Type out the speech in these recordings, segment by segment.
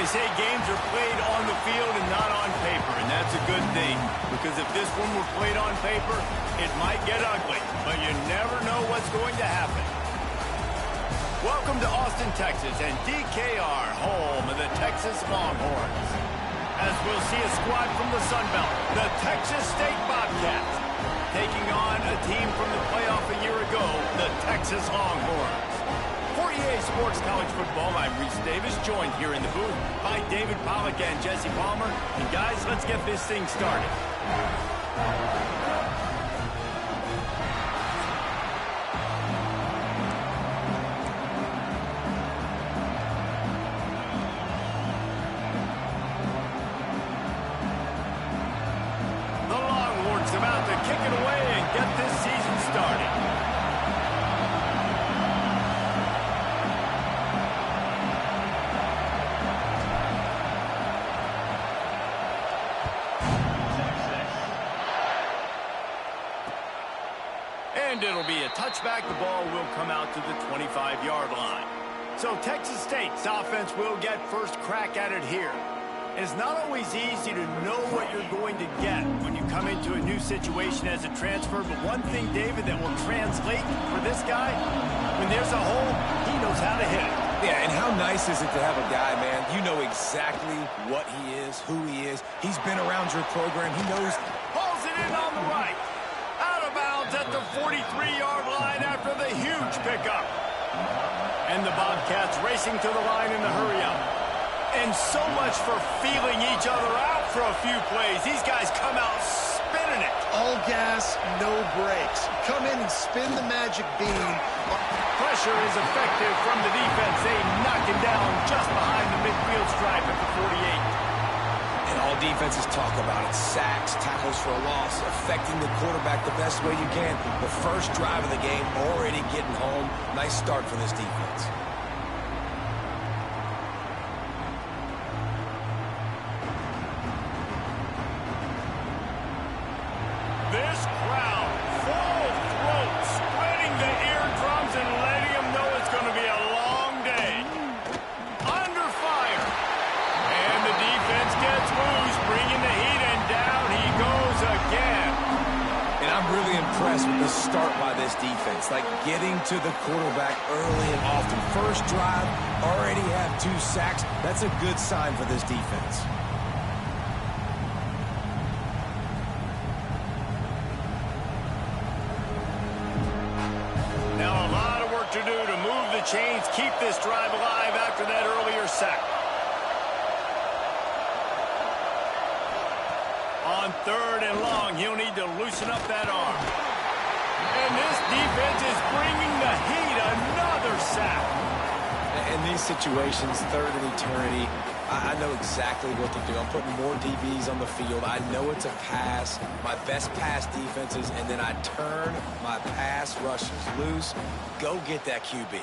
They say games are played on the field and not on paper, and that's a good thing, because if this one were played on paper, it might get ugly, but you never know what's going to happen. Welcome to Austin, Texas, and DKR, home of the Texas Longhorns. As we'll see a squad from the Sun Belt, the Texas State Bobcats, taking on a team from the playoff a year ago, the Texas Longhorns. For EA Sports College Football, I'm Reese Davis, joined here in the booth by David Pollack and Jesse Palmer. And guys, let's get this thing started. The Longhorns about to kick it away and get this season started. And it'll be a touchback. The ball will come out to the 25-yard line. So Texas State's offense will get first crack at it here. And it's not always easy to know what you're going to get when you come into a new situation as a transfer. But one thing, David, that will translate for this guy, when there's a hole, he knows how to hit it. Yeah, and how nice is it to have a guy, man, you know exactly what he is, who he is. He's been around your program. He knows. Pulls it in on the right. At the 43-yard line after the huge pickup. And the Bobcats racing to the line in the hurry-up. And so much for feeling each other out for a few plays. These guys come out spinning it. All gas, no brakes. Come in and spin the magic bean. Pressure is effective from the defense. They knock him down just behind the midfield stripe at the 48. And all defenses talk about it. Sacks, tackles for a loss, affecting the quarterback the best way you can. The first drive of the game, already getting home. Nice start for this defense. This crowd, full throat, spreading the eardrums and letting them know it's going to be a long day. Under fire. And the defense gets loose, bringing the heat, and down he goes again. And I'm really impressed with the start by this defense. Like getting to the quarterback early and often. First drive, already have 2 sacks. That's a good sign for this defense. chains, keep this drive alive after that earlier sack. On 3rd and long, he'll need to loosen up that arm. And this defense is bringing the heat. Another sack. In these situations, 3rd and eternity, I know exactly what to do. I'm putting more DBs on the field. I know it's a pass, my best pass defenses, and then I turn my pass rushers loose. Go get that QB.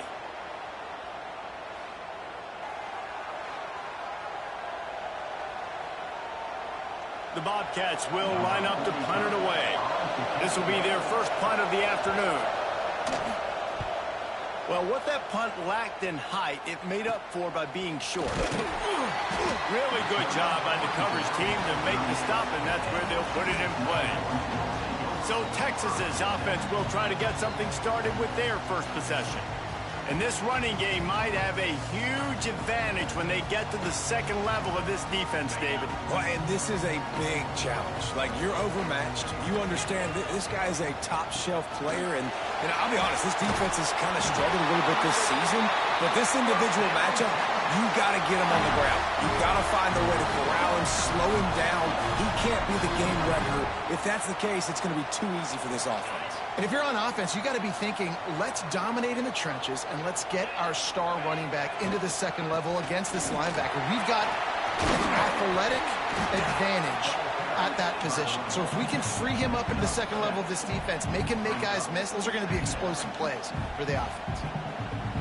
The Bobcats will line up to punt it away. This will be their first punt of the afternoon. Well, what that punt lacked in height, it made up for by being short. Really good job by the coverage team to make the stop, and that's where they'll put it in play. So Texas's offense will try to get something started with their first possession. And this running game might have a huge advantage when they get to the second level of this defense, David. Well, and this is a big challenge. Like, you're overmatched. You understand that this guy is a top-shelf player, and I'll be honest, this defense has kind of struggled a little bit this season, but this individual matchup, you got to get him on the ground. You got to find a way to corral him, slow him down. He can't be the game wrecker. If that's the case, it's going to be too easy for this offense. And if you're on offense, you got to be thinking, let's dominate in the trenches and let's get our star running back into the second level against this linebacker. We've got an athletic advantage at that position. So if we can free him up into the second level of this defense, make him make guys miss, those are going to be explosive plays for the offense.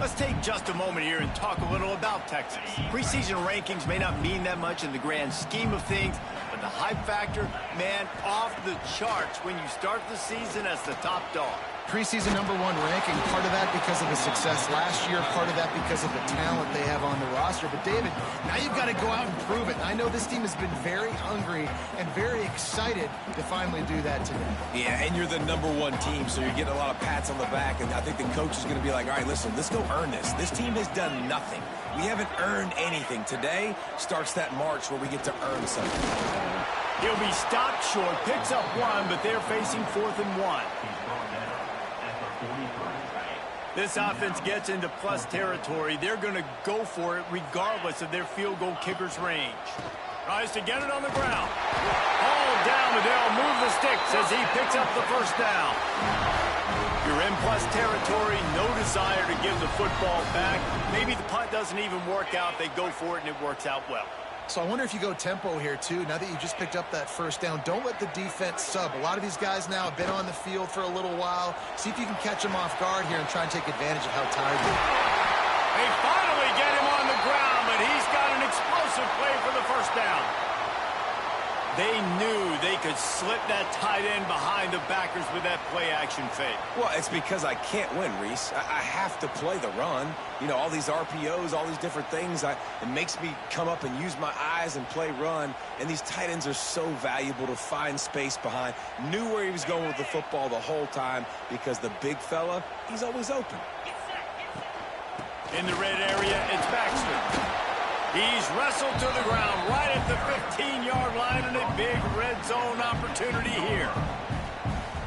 Let's take just a moment here and talk a little about Texas. Preseason rankings may not mean that much in the grand scheme of things, but the hype factor, man, off the charts when you start the season as the top dog. Preseason #1 ranking, part of that because of the success last year, part of that because of the talent they have on the roster. But, David, now you've got to go out and prove it. And I know this team has been very hungry and very excited to finally do that today. Yeah, and you're the #1 team, so you're getting a lot of pats on the back, and I think the coach is going to be like, all right, listen, let's go earn this. This team has done nothing. We haven't earned anything. Today starts that march where we get to earn something. He'll be stopped short, picks up 1, but they're facing 4th and 1. This offense gets into plus territory. They're going to go for it regardless of their field goal kicker's range. Tries to get it on the ground. All down, but they'll move the sticks as he picks up the first down. You're in plus territory, no desire to give the football back. Maybe the punt doesn't even work out. They go for it, and it works out well. So I wonder if you go tempo here, too. Now that you just picked up that first down, don't let the defense sub. A lot of these guys now have been on the field for a little while. See if you can catch them off guard here and try and take advantage of how tired they are. They finally get him on the ground, but he's got an explosive play for the first down. They knew they could slip that tight end behind the backers with that play-action fake. Well, it's because I can't win, Reese. I have to play the run. You know, all these RPOs, all these different things. It makes me come up and use my eyes and play run. And these tight ends are so valuable to find space behind. Knew where he was going with the football the whole time because the big fella, he's always open. In the red area, it's Baxter. He's wrestled to the ground right at the 15-yard line, and a big red zone opportunity here.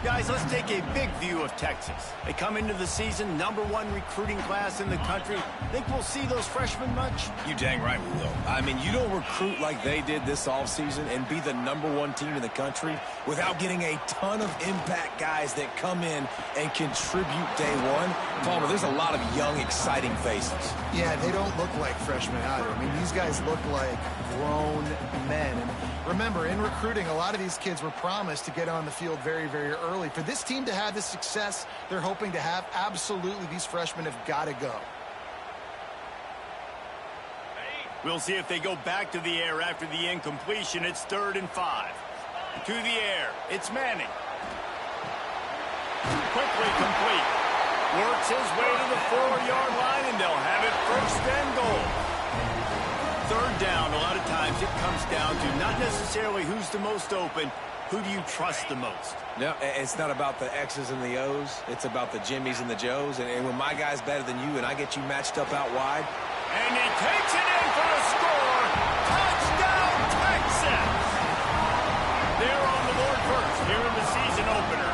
Guys, let's take a big view of Texas. They come into the season #1 recruiting class in the country. Think we'll see those freshmen much? You dang right we will. I mean, you don't recruit like they did this offseason and be the #1 team in the country without getting a ton of impact guys that come in and contribute day one. Palmer, there's a lot of young, exciting faces. Yeah, they don't look like freshmen either. I mean, these guys look like grown men. And remember, in recruiting, a lot of these kids were promised to get on the field very, very early. For this team to have the success they're hoping to have, absolutely these freshmen have got to go. We'll see if they go back to the air after the incompletion. It's 3rd and 5. To the air, it's Manning. Quickly complete. Works his way to the 4-yard line, and they'll have it 1st and goal. 3rd down, a lot of times it comes down to not necessarily who's the most open, who do you trust the most? No, it's not about the X's and the O's. It's about the Jimmies and the Joes. And when my guy's better than you and I get you matched up out wide. And he takes it in for a score. Touchdown, Texas! They're on the board first here in the season opener.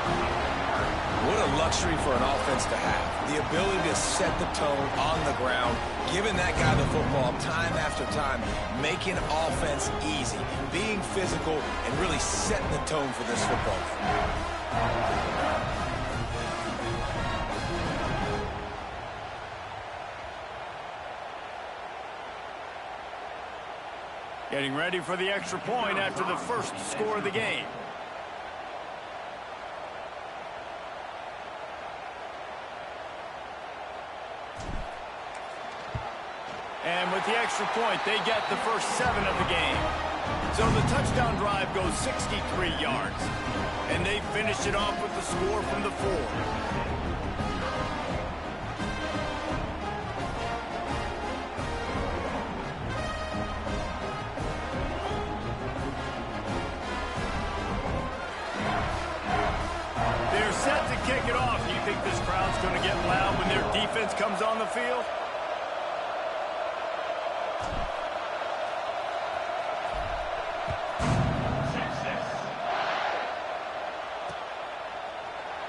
What a luxury for an offense to have. The ability to set the tone on the ground, giving that guy the football time after time, making offense easy, being physical, and really setting the tone for this football game. Getting ready for the extra point after the first score of the game. And with the extra point, they get the first 7 of the game. So the touchdown drive goes 63 yards. And they finish it off with the score from the 4. Set to kick it off. Do you think this crowd's going to get loud when their defense comes on the field?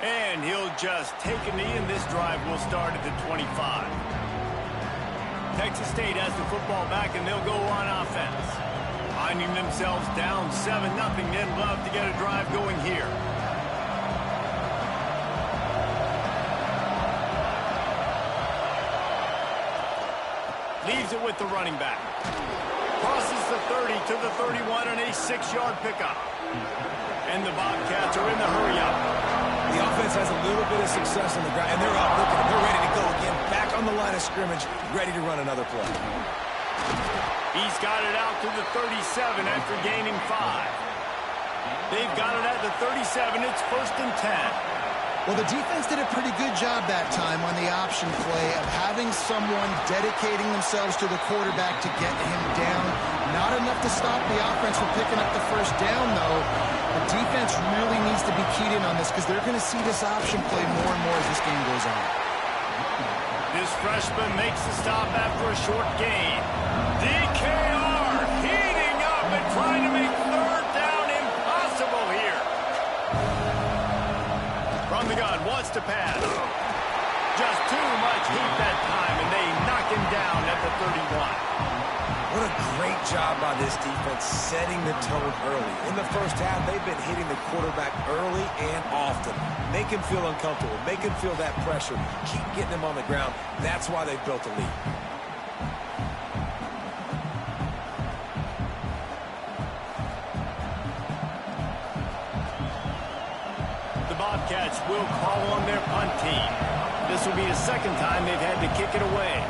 And he'll just take a knee, and this drive will start at the 25. Texas State has the football back, and they'll go on offense. Finding themselves down 7-0, they'd love to get a drive going here. Leaves it with the running back. Crosses the 30 to the 31 on a 6-yard pickup. And the Bobcats are in the hurry-up. The offense has a little bit of success on the ground, and they're up. Look at them. They're ready to go again. Back on the line of scrimmage, ready to run another play. He's got it out to the 37 after gaining 5. They've got it at the 37. It's 1st and 10. Well, the defense did a pretty good job that time on the option play of having someone dedicating themselves to the quarterback to get him down. Not enough to stop the offense from picking up the first down, though. The defense really needs to be keyed in on this because they're going to see this option play more and more as this game goes on. This freshman makes the stop after a short gain. DKR heating up and trying to make 3rd down impossible here. From the gun, wants to pass. Just too much heat that time, and they knock him down at the 31. What a great job by this defense setting the tone early. In the first half, they've been hitting the quarterback early and often. Make him feel uncomfortable. Make him feel that pressure. Keep getting him on the ground. That's why they've built a lead. Bobcats will call on their punt team. This will be the 2nd time they've had to kick it away.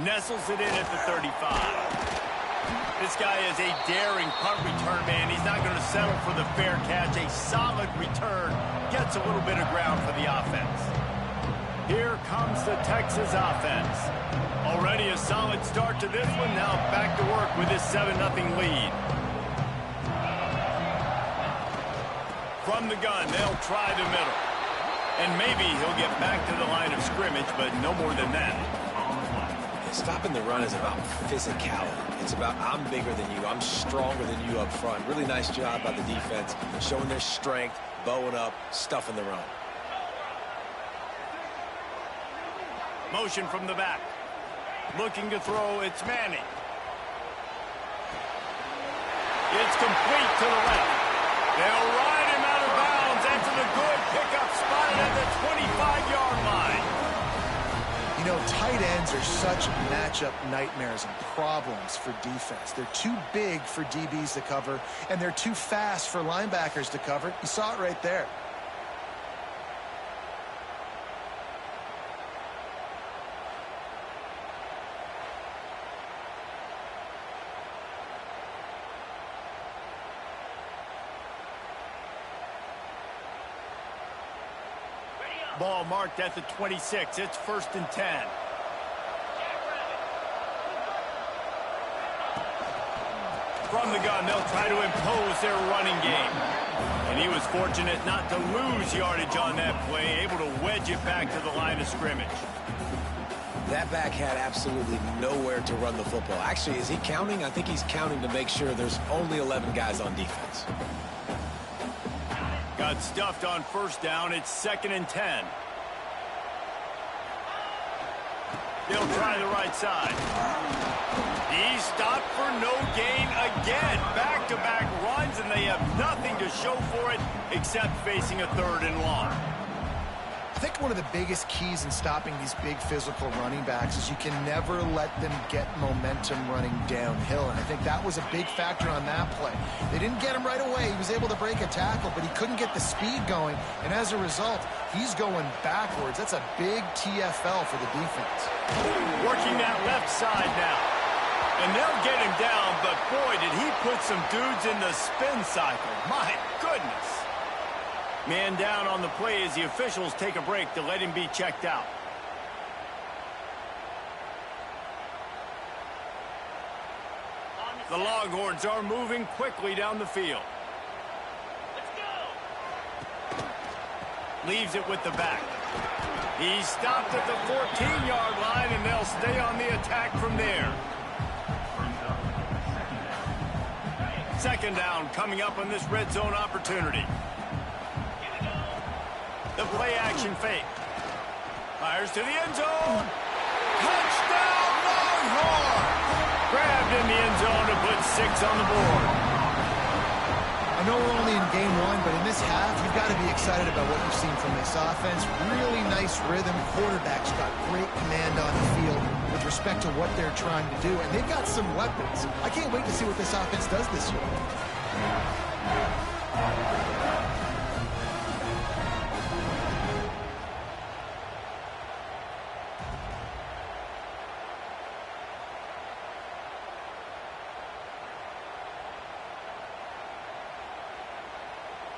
Nestles it in at the 35. This guy is a daring punt return man. He's not going to settle for the fair catch. A solid return. Gets a little bit of ground for the offense. Here comes the Texas offense. Already a solid start to this one. Now back to work with this 7-0 lead. From the gun, they'll try the middle. And maybe he'll get back to the line of scrimmage, but no more than that. Stopping the run is about physicality. It's about I'm bigger than you. I'm stronger than you up front. Really nice job by the defense, showing their strength, bowing up, stuffing the run. Motion from the back. Looking to throw, it's Manning. It's complete to the left. They'll ride him out of bounds after the good pickup spotted at the 25-yard line. You know, tight ends are such matchup nightmares and problems for defense. They're too big for DBs to cover, and they're too fast for linebackers to cover. You saw it right there. Ball marked at the 26. It's 1st and 10. From the gun, they'll try to impose their running game. And he was fortunate not to lose yardage on that play, able to wedge it back to the line of scrimmage. That back had absolutely nowhere to run the football. Actually, is he counting? I think he's counting to make sure there's only 11 guys on defense. Got stuffed on first down. It's 2nd and 10. They'll try the right side. He stopped for no gain again. Back-to-back runs, and they have nothing to show for it except facing a 3rd and long. I think one of the biggest keys in stopping these big physical running backs is you can never let them get momentum running downhill, and I think that was a big factor on that play. They didn't get him right away. He was able to break a tackle, but he couldn't get the speed going, and as a result, he's going backwards. That's a big TFL for the defense. Working that left side now. And they'll get him down, but boy, did he put some dudes in the spin cycle. My goodness. Man down on the play as the officials take a break to let him be checked out. The Longhorns are moving quickly down the field. Let's go. Leaves it with the back. He stopped at the 14-yard line, and they'll stay on the attack from there. 2nd down coming up on this red zone opportunity. The play action fake. Fires to the end zone. Touchdown, Longhorns! Grabbed in the end zone to put 6 on the board. I know we're only in game 1, but in this half, you've got to be excited about what you've seen from this offense. Really nice rhythm. Quarterback's got great command on the field with respect to what they're trying to do, and they've got some weapons. I can't wait to see what this offense does this year.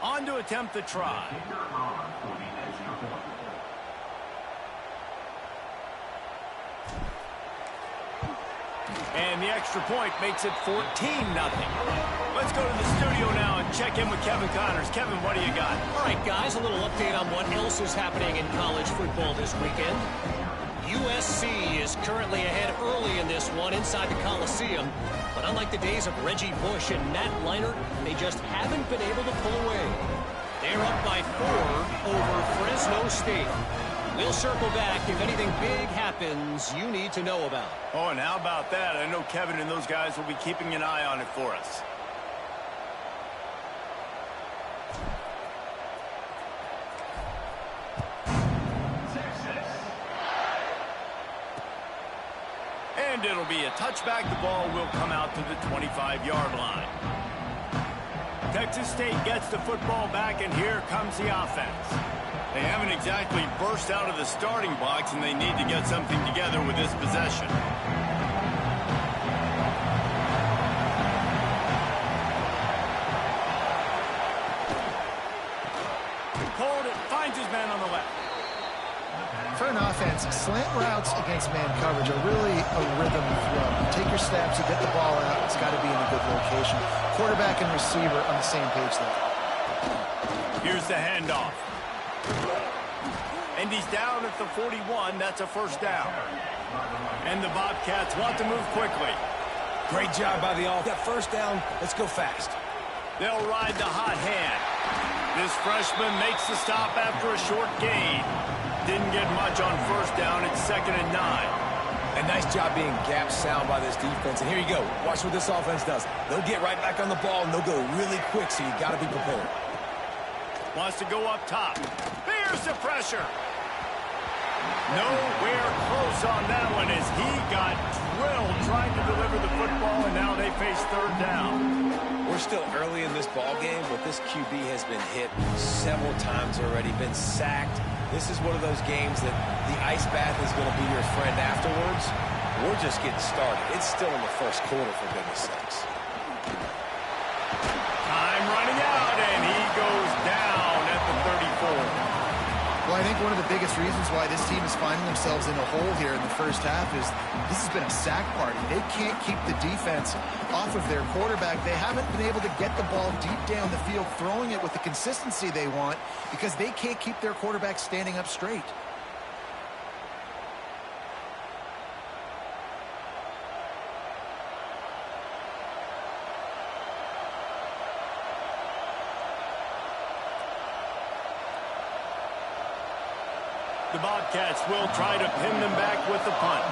On to attempt the try. And the extra point makes it 14-0. Let's go to the studio now and check in with Kevin Connors. Kevin, what do you got? All right, guys, a little update on what else is happening in college football this weekend. USC is currently ahead early in this one inside the Coliseum. But unlike the days of Reggie Bush and Matt Leinart, they just haven't been able to pull away. They're up by 4 over Fresno State. We'll circle back if anything big happens you need to know about. Oh, and how about that? I know Kevin and those guys will be keeping an eye on it for us. And it'll be a touchback. The ball will come out to the 25-yard line. Texas State gets the football back, and here comes the offense. They haven't exactly burst out of the starting box, and they need to get something together with this possession. Called it, finds his man on the left. For an offense, slant routes against man coverage are really a rhythm throw. You take your steps, you get the ball out, it's got to be in a good location. Quarterback and receiver on the same page there. Here's the handoff. And he's down at the 41. That's a 1st down. And the Bobcats want to move quickly. Great job by the offense. That 1st down, let's go fast. They'll ride the hot hand. This freshman makes the stop after a short gain. Didn't get much on 1st down. It's 2nd and 9. A nice job being gap sound by this defense. And here you go. Watch what this offense does. They'll get right back on the ball, and they'll go really quick, so you got to be prepared. Wants to go up top. Here's the pressure. Nowhere close on that one as he got drilled trying to deliver the football, and now they face 3rd down. We're still early in this ball game, but this QB has been hit several times already, been sacked. This is one of those games that the ice bath is going to be your friend afterwards. We're just getting started. It's still in the 1st quarter, for goodness sakes. Time running out, and he goes down at the 34. Well, I think one of the biggest reasons why this team is finding themselves in a hole here in the 1st half is this has been a sack party. They can't keep the defense off of their quarterback. They haven't been able to get the ball deep down the field, throwing it with the consistency they want because they can't keep their quarterback standing up straight. The Bobcats will try to pin them back with the punt.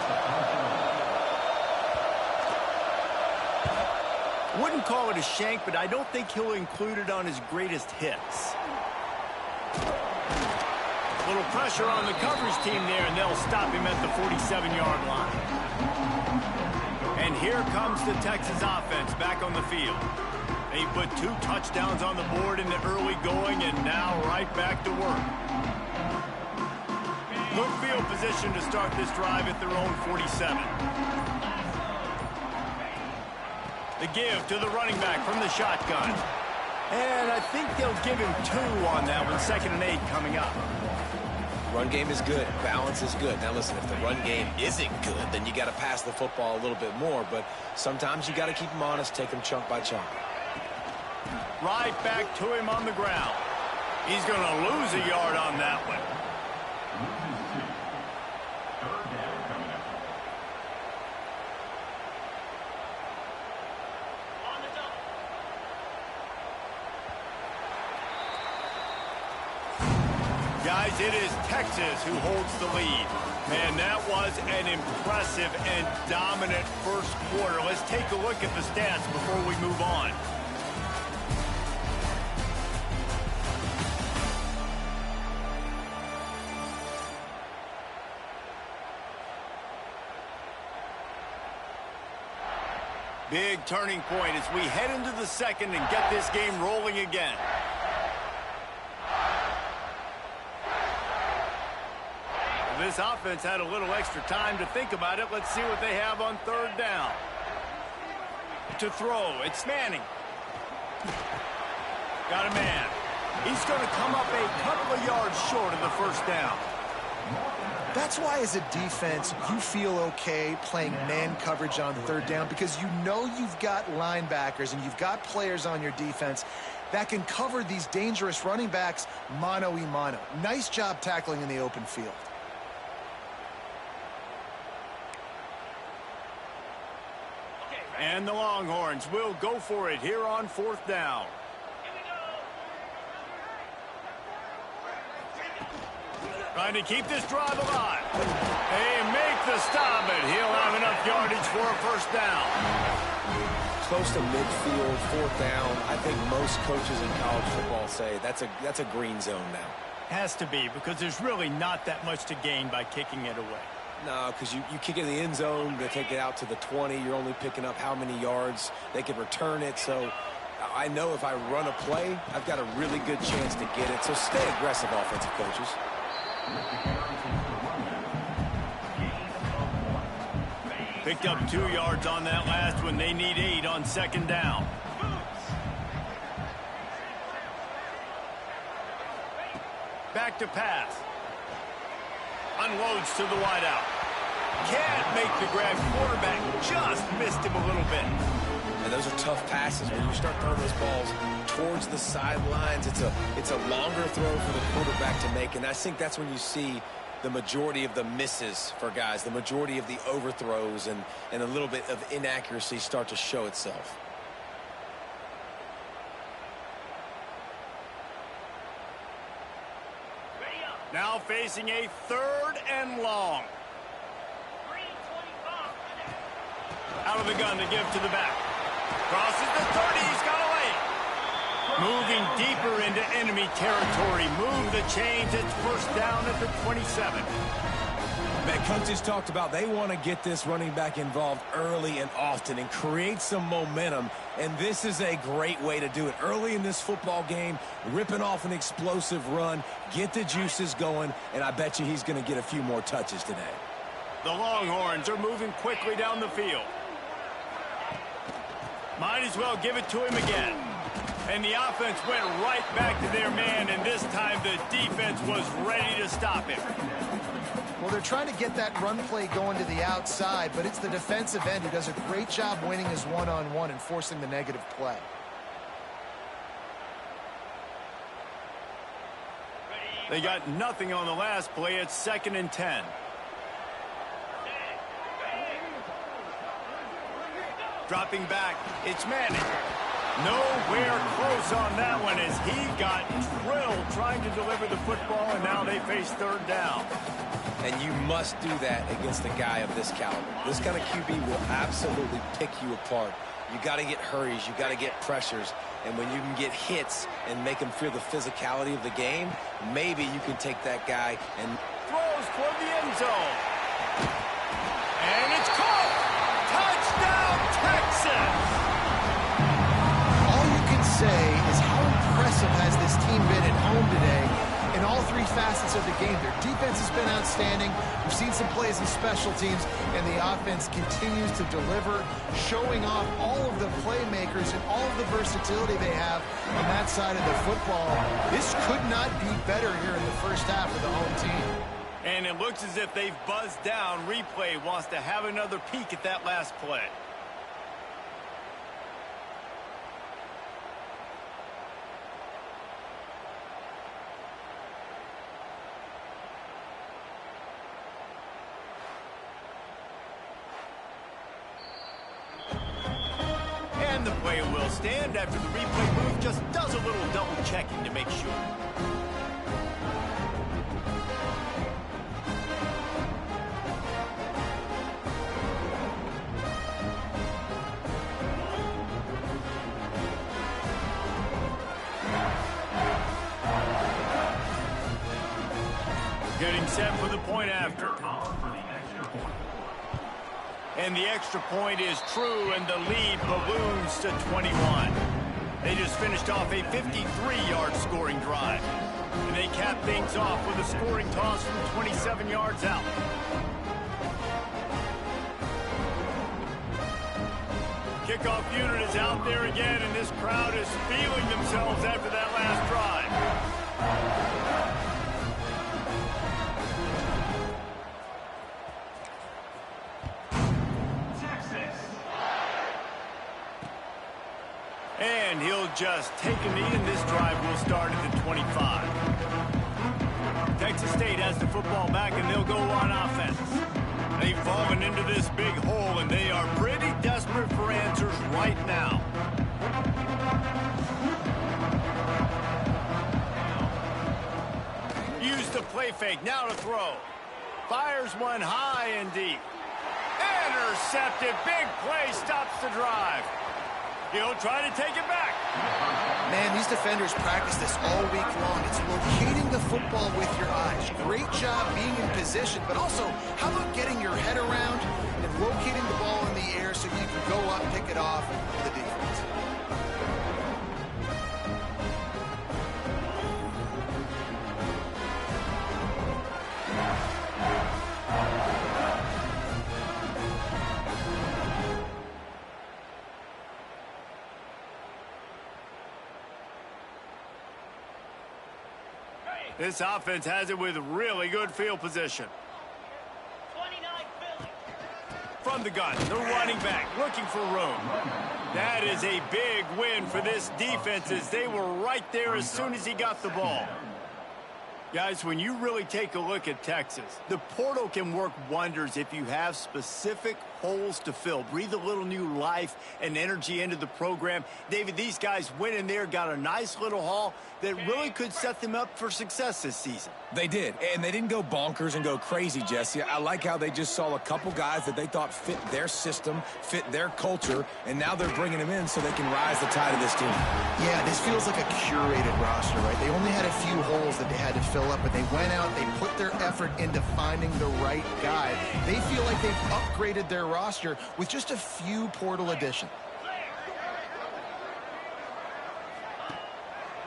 Wouldn't call it a shank, but I don't think he'll include it on his greatest hits. Little pressure on the coverage team there, and they'll stop him at the 47-yard line. And here comes the Texas offense back on the field. They put 2 touchdowns on the board in the early going, and now right back to work. Good field position to start this drive at their own 47. The give to the running back from the shotgun. And I think they'll give him 2 on that one. 2nd and 8 coming up. Run game is good. Balance is good. Now, listen, if the run game isn't good, then you got to pass the football a little bit more. But sometimes you got to keep him honest, take him chunk by chunk. Right back to him on the ground. He's going to lose a yard on that one. Guys, it is Texas who holds the lead. Man, that was an impressive and dominant first quarter. Let's take a look at the stats before we move on. Big turning point as we head into the second and get this game rolling again. This offense had a little extra time to think about it. Let's see what they have on 3rd down. To throw, it's Manning. Got a man. He's going to come up a couple of yards short of the 1st down. That's why, as a defense, you feel okay playing man coverage on 3rd down, because you know you've got linebackers and you've got players on your defense that can cover these dangerous running backs mano-a-mano. Nice job tackling in the open field. And the Longhorns will go for it here on 4th down. Trying to keep this drive alive. They make the stop, and he'll have enough yardage for a 1st down. Close to midfield, 4th down. I think most coaches in college football say that's a green zone now. Has to be, because there's really not that much to gain by kicking it away. No, because you kick it in the end zone, they take it out to the 20. You're only picking up how many yards. They can return it. So I know if I run a play, I've got a really good chance to get it. So stay aggressive, offensive coaches. Picked up 2 yards on that last one. They need 8 on 2nd down. Back to pass. Unloads to the wideout. Can't make the grab. Quarterback just missed him a little bit. And those are tough passes. When you start throwing those balls towards the sidelines, it's a longer throw for the quarterback to make. And I think that's when you see the majority of the misses for guys, the majority of the overthrows and a little bit of inaccuracy start to show itself. Now facing a 3rd and long. Out of the gun to give to the back. Crosses the 30. He's got away. Moving deeper into enemy territory. Move the chains. It's 1st down at the 27. That coaches talked about, they want to get this running back involved early and often and create some momentum, and this is a great way to do it. Early in this football game, ripping off an explosive run, get the juices going, and I bet you he's going to get a few more touches today. The Longhorns are moving quickly down the field. Might as well give it to him again. And the offense went right back to their man, and this time the defense was ready to stop him. Well, they're trying to get that run play going to the outside, but it's the defensive end who does a great job winning his one-on-one and forcing the negative play. They got nothing on the last play. It's 2nd and 10. Dropping back, it's Manning. Nowhere close on that one as he got drilled trying to deliver the football, and now they face third down. And you must do that against a guy of this caliber. This kind of QB will absolutely pick you apart. You got to get hurries. You got to get pressures. And when you can get hits and make him feel the physicality of the game, maybe you can take that guy and throws toward the end zone. And it's caught. Touchdown, Texas. Say is how impressive has this team been at home today in all three facets of the game. Their defense has been outstanding. We've seen some plays in special teams, and the offense continues to deliver, showing off all of the playmakers and all of the versatility they have on that side of the football. This could not be better here in the first half of the home team. And it looks as if they've buzzed down. Replay wants to have another peek at that last play. And the play will stand after the replay move just does a little double checking to make sure. Getting set for the point after. And the extra point is true, and the lead balloons to 21. They just finished off a 53-yard scoring drive. And they cap things off with a scoring toss from 27 yards out. Kickoff unit is out there again, and this crowd is feeling themselves after that last drive. And he'll just take a knee, and this drive will start at the 25. Texas State has the football back, and they'll go on offense. They've fallen into this big hole, and they are pretty desperate for answers right now. Use the play fake, now to throw. Fires one high and deep. Intercepted, big play, stops the drive. He'll try to take it back. Man, these defenders practice this all week long. It's locating the football with your eyes. Great job being in position, but also, how about getting your head around and locating the ball in the air so you can go up, pick it off for the defense. This offense has it with really good field position. From the gun, the running back looking for room. That is a big win for this defense as they were right there as soon as he got the ball. Guys, when you really take a look at Texas, the portal can work wonders if you have specific holes to fill. Breathe a little new life and energy into the program. David, these guys went in there, got a nice little haul that really could set them up for success this season. They did, and they didn't go bonkers and go crazy, Jesse. I like how they just saw a couple guys that they thought fit their system, fit their culture, and now they're bringing them in so they can rise the tide of this team. Yeah, this feels like a curated roster, right? They only had a few holes that they had to fill up, but they went out, they put their effort into finding the right guy. They feel like they've upgraded their roster with just a few portal additions.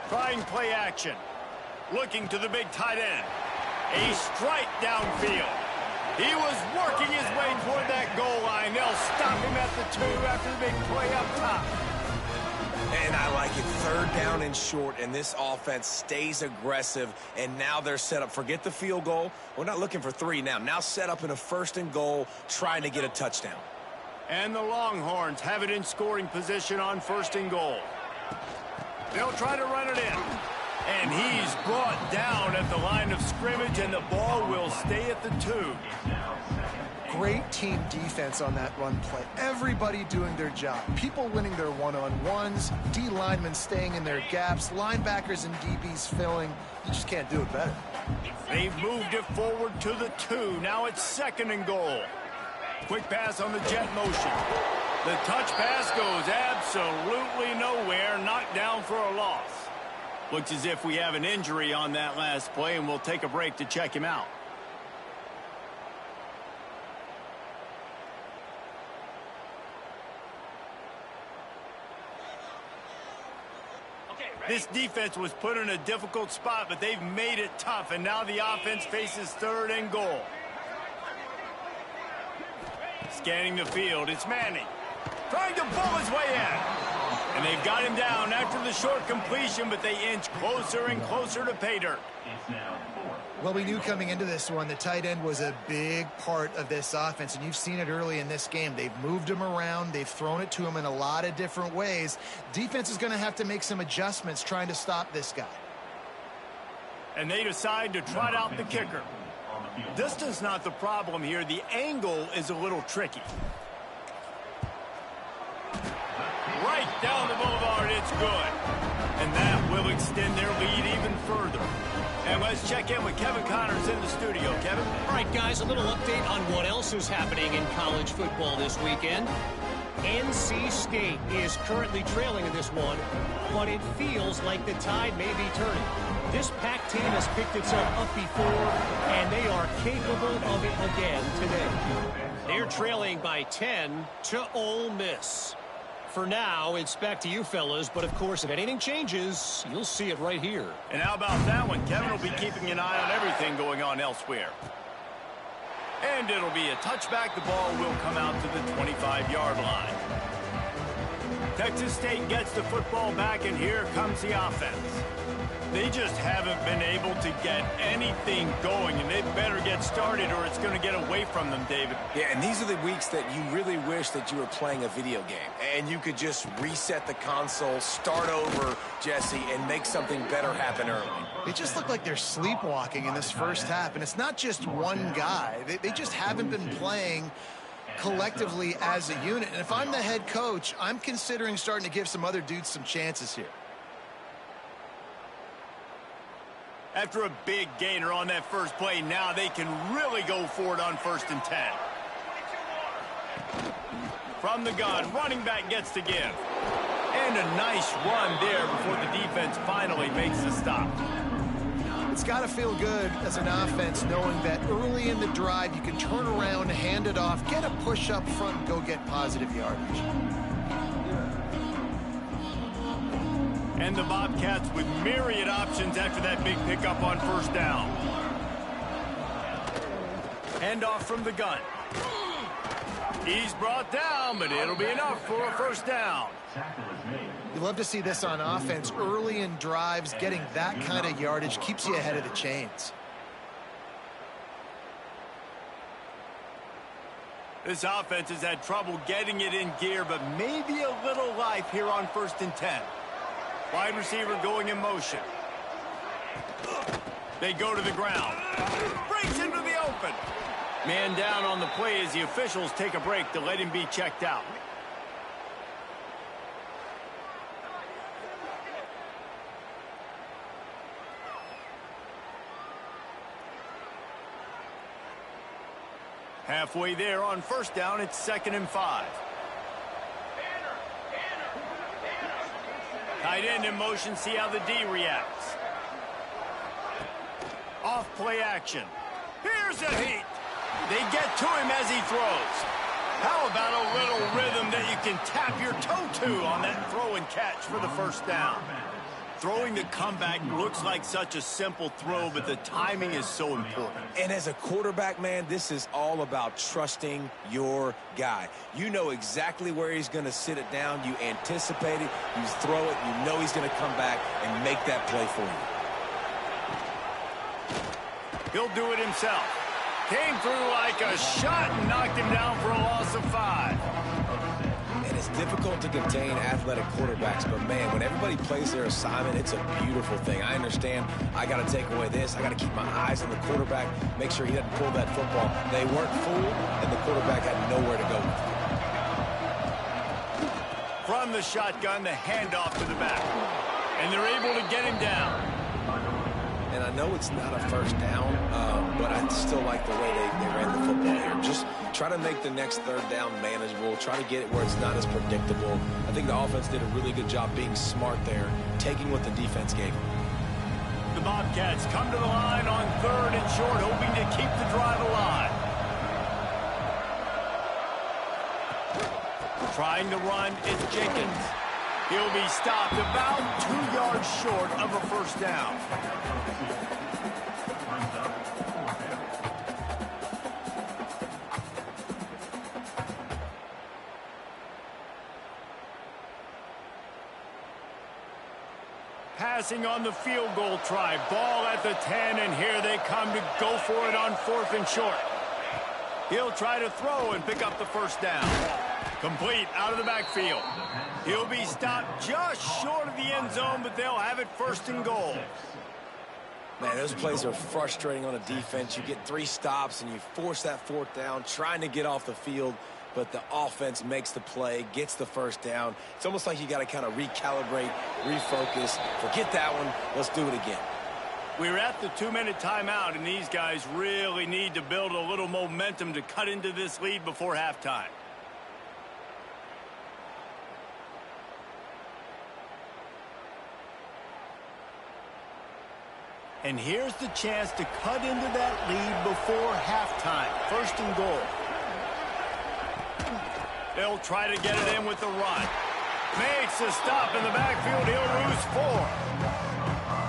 Trying play action. Looking to the big tight end. A strike downfield. He was working his way toward that goal line. They'll stop him at the 2 after the big play up top. And I like it. Third down and short, and this offense stays aggressive, and now they're set up. Forget the field goal. We're not looking for 3 now. Now set up in a 1st and goal, trying to get a touchdown. And the Longhorns have it in scoring position on 1st and goal. They'll try to run it in. And he's brought down at the line of scrimmage, and the ball will stay at the 2. Great team defense on that run play. Everybody doing their job. People winning their one-on-ones, D linemen staying in their gaps, linebackers and DBs filling. You just can't do it better. They've moved it forward to the 2. Now it's 2nd and goal. Quick pass on the jet motion. The touch pass goes absolutely nowhere. Knocked down for a loss. Looks as if we have an injury on that last play, and we'll take a break to check him out. This defense was put in a difficult spot, but they've made it tough, and now the offense faces 3rd and goal. Scanning the field, it's Manning. Trying to pull his way in. And they've got him down after the short completion, but they inch closer and closer to pay dirt. Well, we knew coming into this one, the tight end was a big part of this offense, and you've seen it early in this game. They've moved him around. They've thrown it to him in a lot of different ways. Defense is going to have to make some adjustments trying to stop this guy. And they decide to trot out the kicker. Distance not the problem here. The angle is a little tricky. Right down the boulevard, it's good. And that will extend their lead even further. And let's check in with Kevin Connors in the studio. Kevin? All right, guys, a little update on what else is happening in college football this weekend. NC State is currently trailing in this one, but it feels like the tide may be turning. This Pac team has picked itself up before, and they are capable of it again today. They're trailing by 10 to Ole Miss. For now, it's back to you fellas, but of course, if anything changes, you'll see it right here. And how about that one? Kevin will be keeping an eye on everything going on elsewhere. And it'll be a touchback. The ball will come out to the 25-yard line. Texas State gets the football back, and here comes the offense. They just haven't been able to get anything going, and they better get started or it's going to get away from them, David. Yeah, and these are the weeks that you really wish that you were playing a video game and you could just reset the console, start over, Jesse, and make something better happen early. They just look like they're sleepwalking in this first half, and it's not just one guy. They just haven't been playing collectively as a unit. And if I'm the head coach, I'm considering starting to give some other dudes some chances here. After a big gainer on that first play, now they can really go for it on 1st and 10. From the gun, running back gets to give. And a nice run there before the defense finally makes the stop. It's got to feel good as an offense knowing that early in the drive you can turn around, hand it off, get a push up front, and go get positive yardage. And the Bobcats with myriad options after that big pickup on 1st down. Handoff from the gun. He's brought down, but it'll be enough for a 1st down. You love to see this on offense. Early in drives, getting that kind of yardage keeps you ahead of the chains. This offense has had trouble getting it in gear, but maybe a little life here on 1st and 10. Wide receiver going in motion. They go to the ground. Breaks into the open. Man down on the play as the officials take a break to let him be checked out. Halfway there on 1st down, it's 2nd and 5. Tight end in motion, see how the D reacts. Off play action. Here's a heat. They get to him as he throws. How about a little rhythm that you can tap your toe to on that throw and catch for the 1st down? Throwing the comeback looks like such a simple throw, but the timing is so important. And as a quarterback, man, this is all about trusting your guy. You know exactly where he's going to sit it down. You anticipate it. You throw it. You know he's going to come back and make that play for you. He'll do it himself. Came through like a shot and knocked him down for a loss of 5. And as difficult to contain athletic quarterbacks, but man, when everybody plays their assignment, it's a beautiful thing. I understand I got to take away this. I got to keep my eyes on the quarterback, make sure he doesn't pull that football. They weren't fooled, and the quarterback had nowhere to go with it. From the shotgun, the handoff to the back. And they're able to get him down. And I know it's not a first down, but I still like the way they ran the football here. Just try to make the next third down manageable. Try to get it where it's not as predictable. I think the offense did a really good job being smart there, taking what the defense gave them. The Bobcats come to the line on 3rd and short, hoping to keep the drive alive. Trying to run is Jenkins. He'll be stopped about 2 yards short of a first down. Passing on the field goal try. Ball at the 10, and here they come to go for it on 4th and short. He'll try to throw and pick up the first down. Complete out of the backfield. He'll be stopped just short of the end zone, but they'll have it 1st and goal. Man, those plays are frustrating on a defense. You get 3 stops, and you force that 4th down, trying to get off the field, but the offense makes the play, gets the first down. It's almost like you got to kind of recalibrate, refocus. Forget that one. Let's do it again. We're at the 2-minute timeout, and these guys really need to build a little momentum to cut into this lead before halftime. And here's the chance to cut into that lead before halftime. 1st and goal. They'll try to get it in with the run. Makes a stop in the backfield. He'll lose 4.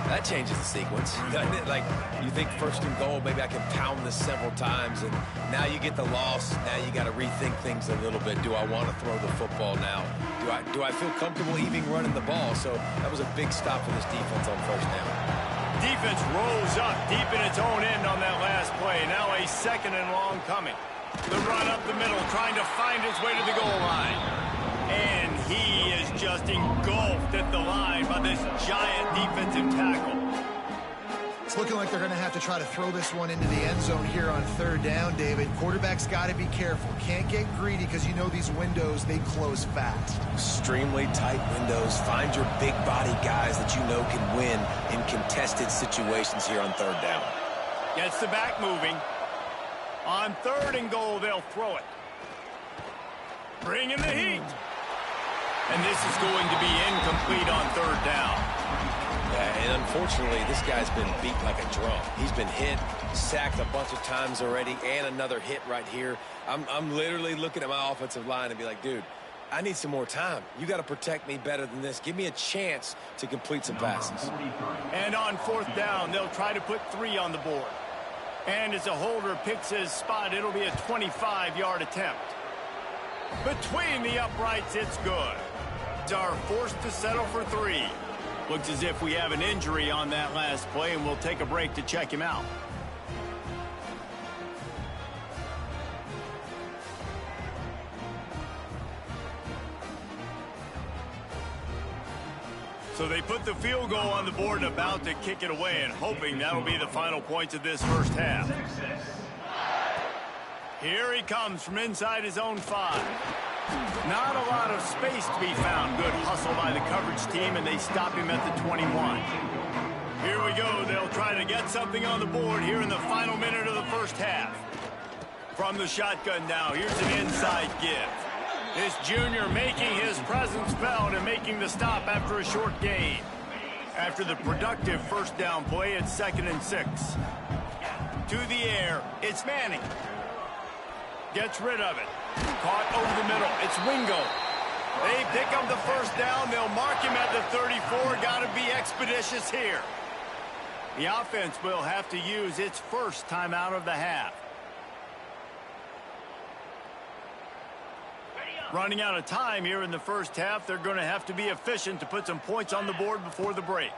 That changes the sequence, doesn't it? Like, you think 1st and goal, maybe I can pound this several times, and now you get the loss. Now you got to rethink things a little bit. Do I want to throw the football now? Do I feel comfortable even running the ball? So that was a big stop for this defense on 1st down. Defense rose up deep in its own end on that last play. Now a 2nd and long coming. The run up the middle, trying to find his way to the goal line. And he is just engulfed at the line by this giant defensive tackle. It's looking like they're going to have to try to throw this one into the end zone here on 3rd down, David. Quarterback's got to be careful. Can't get greedy because you know these windows, they close fast. Extremely tight windows. Find your big body guys that you know can win in contested situations here on 3rd down. Gets the back moving. On 3rd and goal, they'll throw it. Bring in the heat. And this is going to be incomplete on 3rd down. Yeah, and unfortunately, this guy's been beat like a drum. He's been hit, sacked a bunch of times already, and another hit right here. I'm literally looking at my offensive line and be like, dude, I need some more time. You got to protect me better than this. Give me a chance to complete some passes. And on 4th down, they'll try to put 3 on the board. And as a holder picks his spot, it'll be a 25-yard attempt. Between the uprights, it's good. Are forced to settle for 3. Looks as if we have an injury on that last play, and we'll take a break to check him out. So they put the field goal on the board and about to kick it away, and hoping that'll be the final points of this 1st half. Here he comes from inside his own 5. Not a lot of space to be found. Good hustle by the coverage team, and they stop him at the 21. Here we go. They'll try to get something on the board here in the final minute of the 1st half. From the shotgun now, here's an inside give. This junior making his presence felt and making the stop after a short gain. After the productive 1st down play, it's 2nd and 6. To the air, it's Manning. Gets rid of it. Caught over the middle. It's Wingo. They pick up the 1st down. They'll mark him at the 34. Got to be expeditious here. The offense will have to use its 1st timeout of the half. Running out of time here in the 1st half. They're going to have to be efficient to put some points on the board before the break.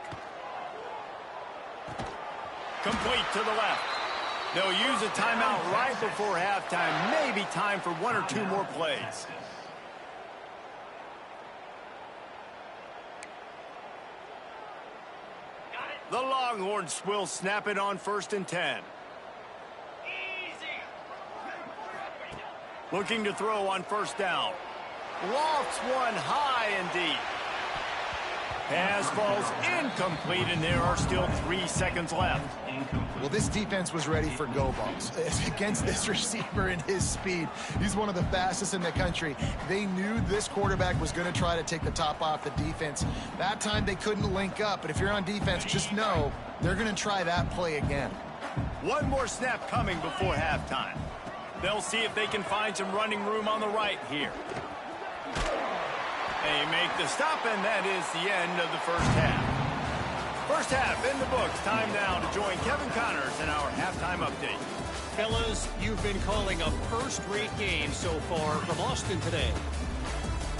Complete to the left. They'll use a timeout right before halftime. Maybe time for 1 or 2 more plays. The Longhorns will snap it on 1st and 10. Looking to throw on 1st down. Lofts one high and deep. Pass falls incomplete, and there are still 3 seconds left. Well, this defense was ready for go balls against this receiver and his speed. He's one of the fastest in the country. They knew this quarterback was going to try to take the top off the defense. That time they couldn't link up, but if you're on defense, just know they're going to try that play again. One more snap coming before halftime. They'll see if they can find some running room on the right here. They make the stop, and that is the end of the first half. First half in the books. Time now to join Kevin Connors in our halftime update. Fellas, you've been calling a first-rate game so far from Austin today.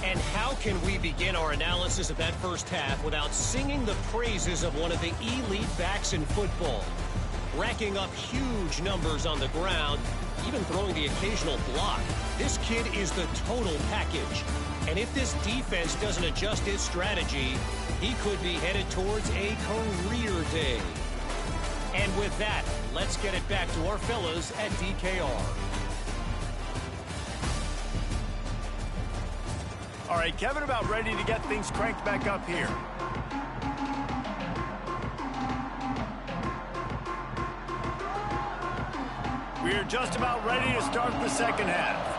And how can we begin our analysis of that first half without singing the praises of one of the elite backs in football? Racking up huge numbers on the ground, even throwing the occasional block. This kid is the total package. And if this defense doesn't adjust its strategy, he could be headed towards a career day. And with that, let's get it back to our fellas at DKR. All right, Kevin, about ready to get things cranked back up here. We're just about ready to start the second half.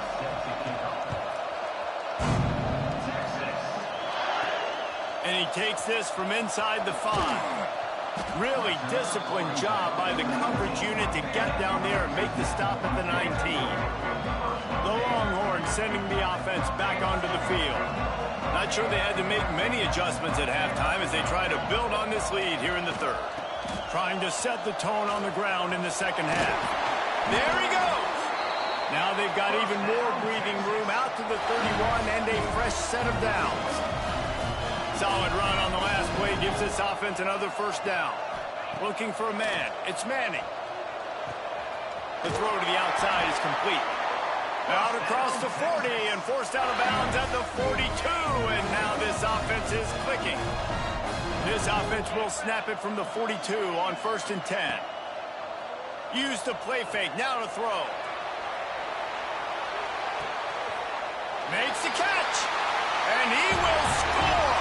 And he takes this from inside the 5. Really disciplined job by the coverage unit to get down there and make the stop at the 19. The Longhorns sending the offense back onto the field. Not sure they had to make many adjustments at halftime as they try to build on this lead here in the third. Trying to set the tone on the ground in the second half. There he goes. Now they've got even more breathing room out to the 31 and a fresh set of downs. Solid run on the last play gives this offense another first down. Looking for a man. It's Manning. The throw to the outside is complete. Out across the 40 and forced out of bounds at the 42. And now this offense is clicking. This offense will snap it from the 42 on 1st and 10. Use the play fake. Now to throw. Makes the catch. And he will score.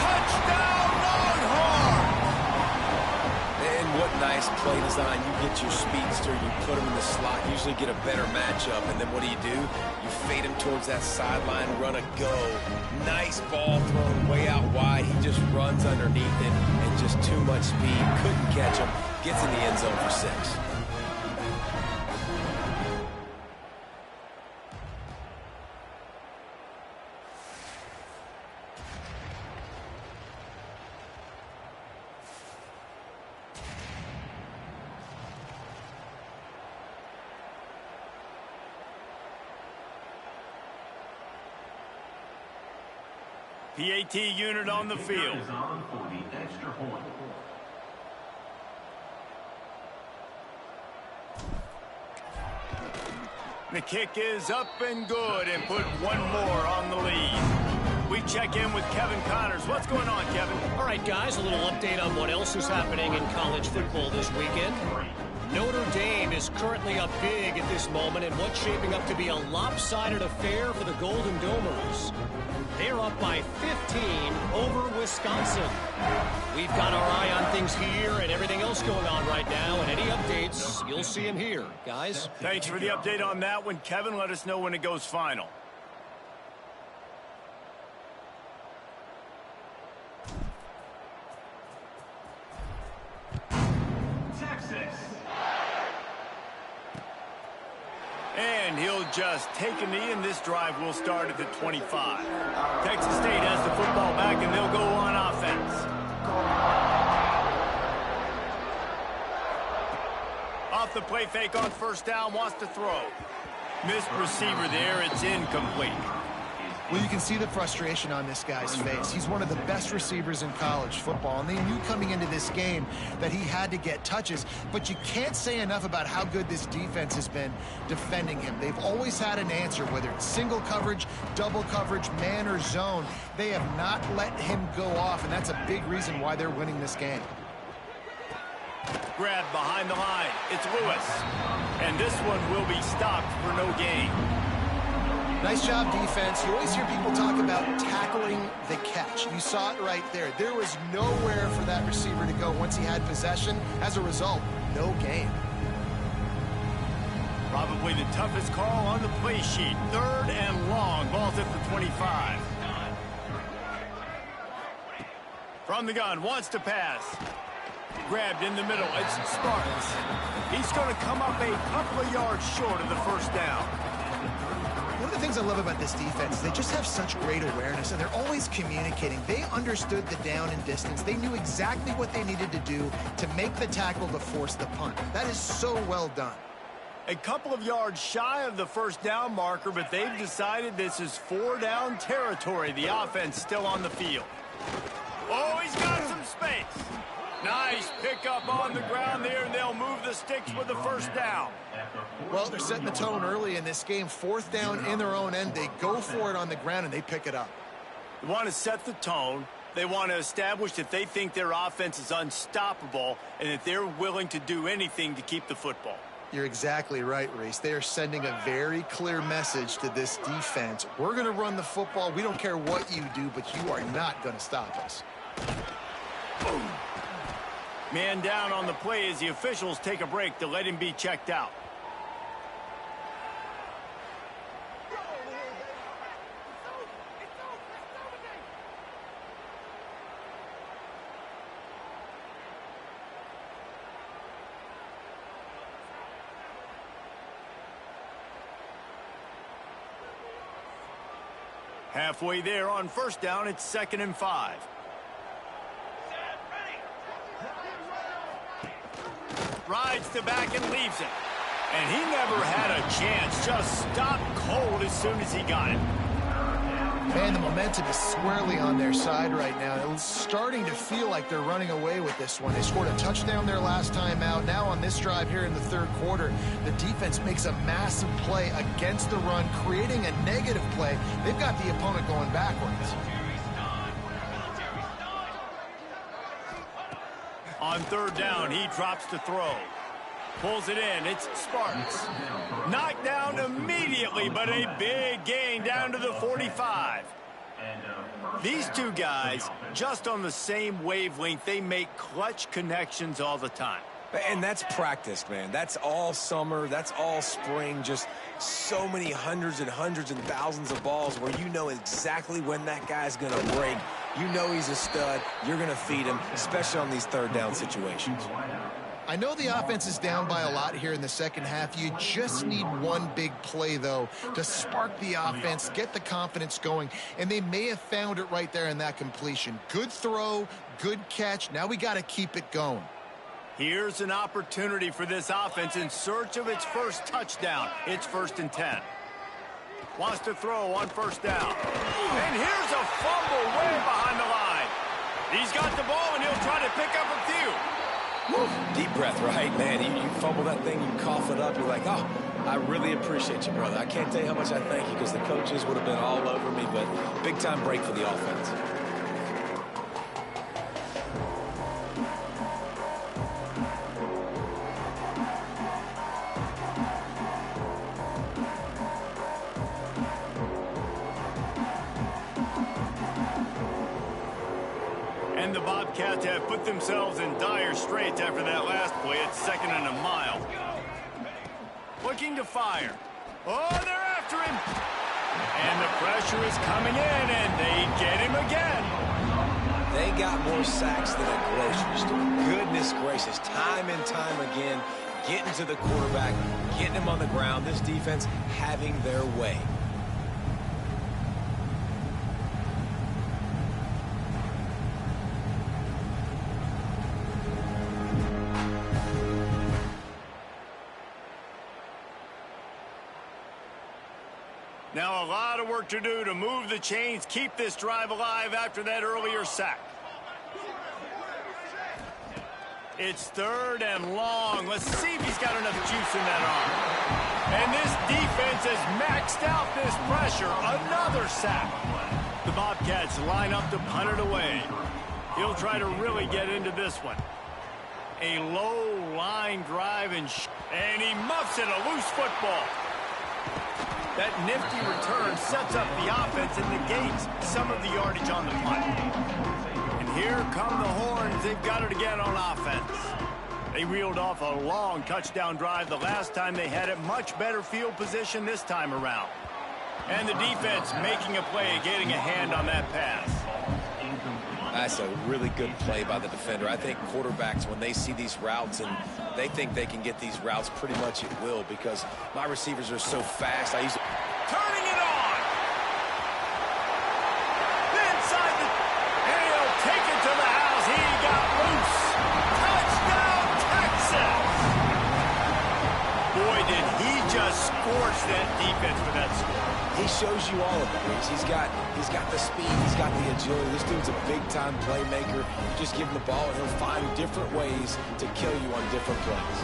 Touchdown, Longhorn! And what nice play design. You get your speedster, you put him in the slot, usually get a better matchup, and then what do? You fade him towards that sideline, run a go. Nice ball thrown way out wide. He just runs underneath it, and just too much speed. Couldn't catch him. Gets in the end zone for 6. PAT unit on the field. The kick is up and good and put one more on the lead. We check in with Kevin Connors. What's going on, Kevin? All right, guys, a little update on what else is happening in college football this weekend. Notre Dame is currently up big at this moment in what's shaping up to be a lopsided affair for the Golden Domers. They're up by 15 over Wisconsin. We've got our eye on things here and everything else going on right now, and any updates, you'll see them here, guys. Thanks for the update on that one, Kevin. Let us know when it goes final. And he'll just take a knee, and this drive will start at the 25. Texas State has the football back, and they'll go on offense. Off the play fake on 1st down, wants to throw. Missed receiver there, it's incomplete. Well, you can see the frustration on this guy's face. He's one of the best receivers in college football, and they knew coming into this game that he had to get touches, but you can't say enough about how good this defense has been defending him. They've always had an answer, whether it's single coverage, double coverage, man or zone. They have not let him go off, and that's a big reason why they're winning this game. Grabbed behind the line. It's Lewis. And this one will be stopped for no gain. Nice job, defense. You always hear people talk about tackling the catch. You saw it right there. There was nowhere for that receiver to go once he had possession. As a result, no gain. Probably the toughest call on the play sheet. 3rd and long. Ball's at the 25. From the gun, wants to pass. Grabbed in the middle. It's Sparks. He's going to come up a couple of yards short of the first down. One of the things I love about this defense is they just have such great awareness, and they're always communicating. They understood the down and distance. They knew exactly what they needed to do to make the tackle to force the punt. That is so well done. A couple of yards shy of the first down marker, but they've decided this is 4-down territory. The offense still on the field. Oh, he's got some space. Nice pickup on the ground there, and they'll move the sticks with the first down. Well, they're setting the tone early in this game. 4th down in their own end. They go for it on the ground, and they pick it up. They want to set the tone. They want to establish that they think their offense is unstoppable and that they're willing to do anything to keep the football. You're exactly right, Reese. They are sending a very clear message to this defense. We're going to run the football. We don't care what you do, but you are not going to stop us. Boom. Man down on the play as the officials take a break to let him be checked out. Halfway there on first down, it's 2nd and 5. Rides to back and leaves it. And he never had a chance. Just stopped cold as soon as he got it. Man, the momentum is squarely on their side right now. It's starting to feel like they're running away with this one. They scored a touchdown their last time out. Now on this drive here in the 3rd quarter, the defense makes a massive play against the run, creating a negative play. They've got the opponent going backwards. On 3rd down, he drops to throw. Pulls it in. It's Sparks. Knocked down immediately, but a big gain down to the 45. These two guys, just on the same wavelength, they make clutch connections all the time. And that's practice, man. That's all summer. That's all spring. Just so many hundreds and thousands of balls where you know exactly when that guy's going to break. You know he's a stud. You're going to feed him, especially on these 3rd down situations. I know the offense is down by a lot here in the second half. You just need one big play, though, to spark the offense, get the confidence going, and they may have found it right there in that completion. Good throw, good catch. Now we got to keep it going. Here's an opportunity for this offense in search of its first touchdown. It's 1st and 10. Wants to throw on first down. And here's a fumble way behind the line. He's got the ball, and he'll try to pick up a few. Woo, deep breath, right? Man, you fumble that thing, you cough it up, you're like, oh, I really appreciate you, brother. I can't tell you how much I thank you because the coaches would have been all over me, but big-time break for the offense. And the Bobcats have put themselves in dire straits after that last play. It's 2nd and a mile. Looking to fire. Oh, they're after him. And the pressure is coming in, and they get him again. They got more sacks than a grocery store. Goodness gracious, time and time again, getting to the quarterback, getting him on the ground. This defense having their way. Now a lot of work to do to move the chains, keep this drive alive after that earlier sack. It's 3rd and long. Let's see if he's got enough juice in that arm. And this defense has maxed out this pressure. Another sack. The Bobcats line up to punt it away. He'll try to really get into this one. A low line drive, and he muffs it, a loose football. That nifty return sets up the offense and negates some of the yardage on the punt. And here come the horns. They've got it again on offense. They reeled off a long touchdown drive the last time they had it. Much better field position this time around. And the defense making a play, getting a hand on that pass. That's a really good play by the defender. I think quarterbacks, when they see these routes and they think they can get these routes pretty much at will because my receivers are so fast. Turning it on! Inside the... And he'll take it to the house. He got loose. Touchdown, Texas! Boy, did he just scorch that defense for that score. He shows you all of it, Reese. He's got the speed, he's got the agility. This dude's a big-time playmaker. You just give him the ball, and he'll find different ways to kill you on different plays.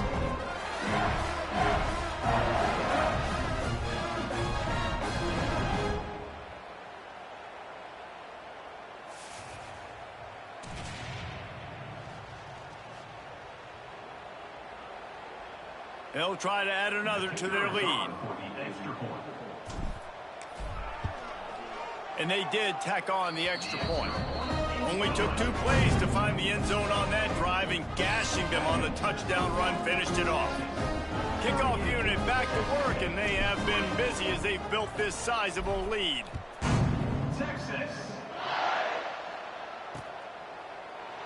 They'll try to add another to their lead. And they did tack on the extra point. Only took 2 plays to find the end zone on that drive, and gashing them on the touchdown run finished it off. Kickoff unit back to work, and they have been busy as they've built this sizable lead. Texas.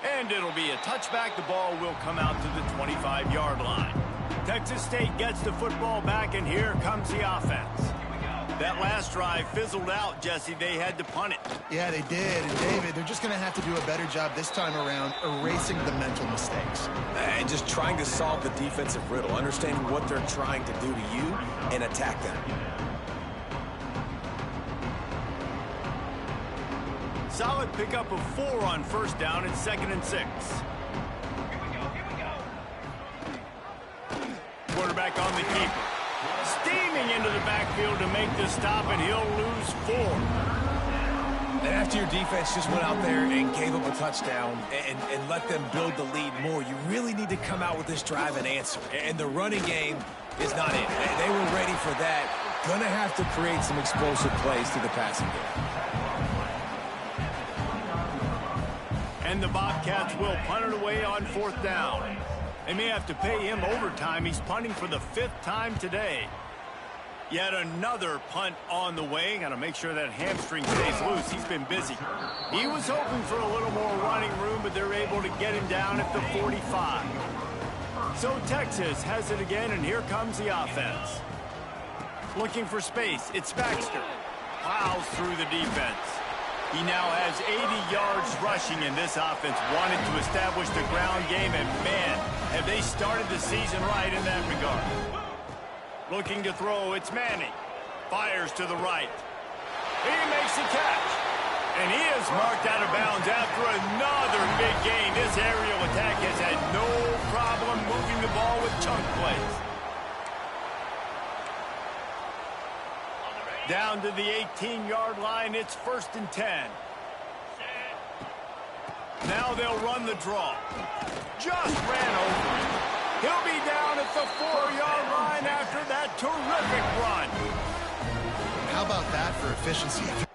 And it'll be a touchback. The ball will come out to the 25-yard line. Texas State gets the football back, and here comes the offense. That last drive fizzled out, Jesse. They had to punt it. Yeah, they did. And, David, they're just going to have to do a better job this time around erasing the mental mistakes. And just trying to solve the defensive riddle, understanding what they're trying to do to you and attack them. Solid pickup of 4 on first down and 2nd and 6. Quarterback on the keeper. Steaming into the backfield to make the stop, and he'll lose 4. And after your defense just went out there and gave up a touchdown and let them build the lead more, you really need to come out with this drive and answer. And the running game is not it. They were ready for that. Gonna have to create some explosive plays through the passing game. And the Bobcats will punt it away on 4th down. They may have to pay him overtime. He's punting for the 5th time today. Yet another punt on the way. Got to make sure that hamstring stays loose. He's been busy. He was hoping for a little more running room, but they're able to get him down at the 45. So Texas has it again, and here comes the offense. Looking for space. It's Baxter. Plows through the defense. He now has 80 yards rushing, and this offense wanted to establish the ground game, and man, have they started the season right in that regard. Looking to throw, it's Manning. Fires to the right. He makes the catch. And he is marked out of bounds after another big gain. This aerial attack has had no problem moving the ball with chunk plays. Down to the 18-yard line, it's 1st and 10. Now they'll run the draw. Just ran over it. He'll be down at the 4-yard line after that terrific run. How about that for efficiency?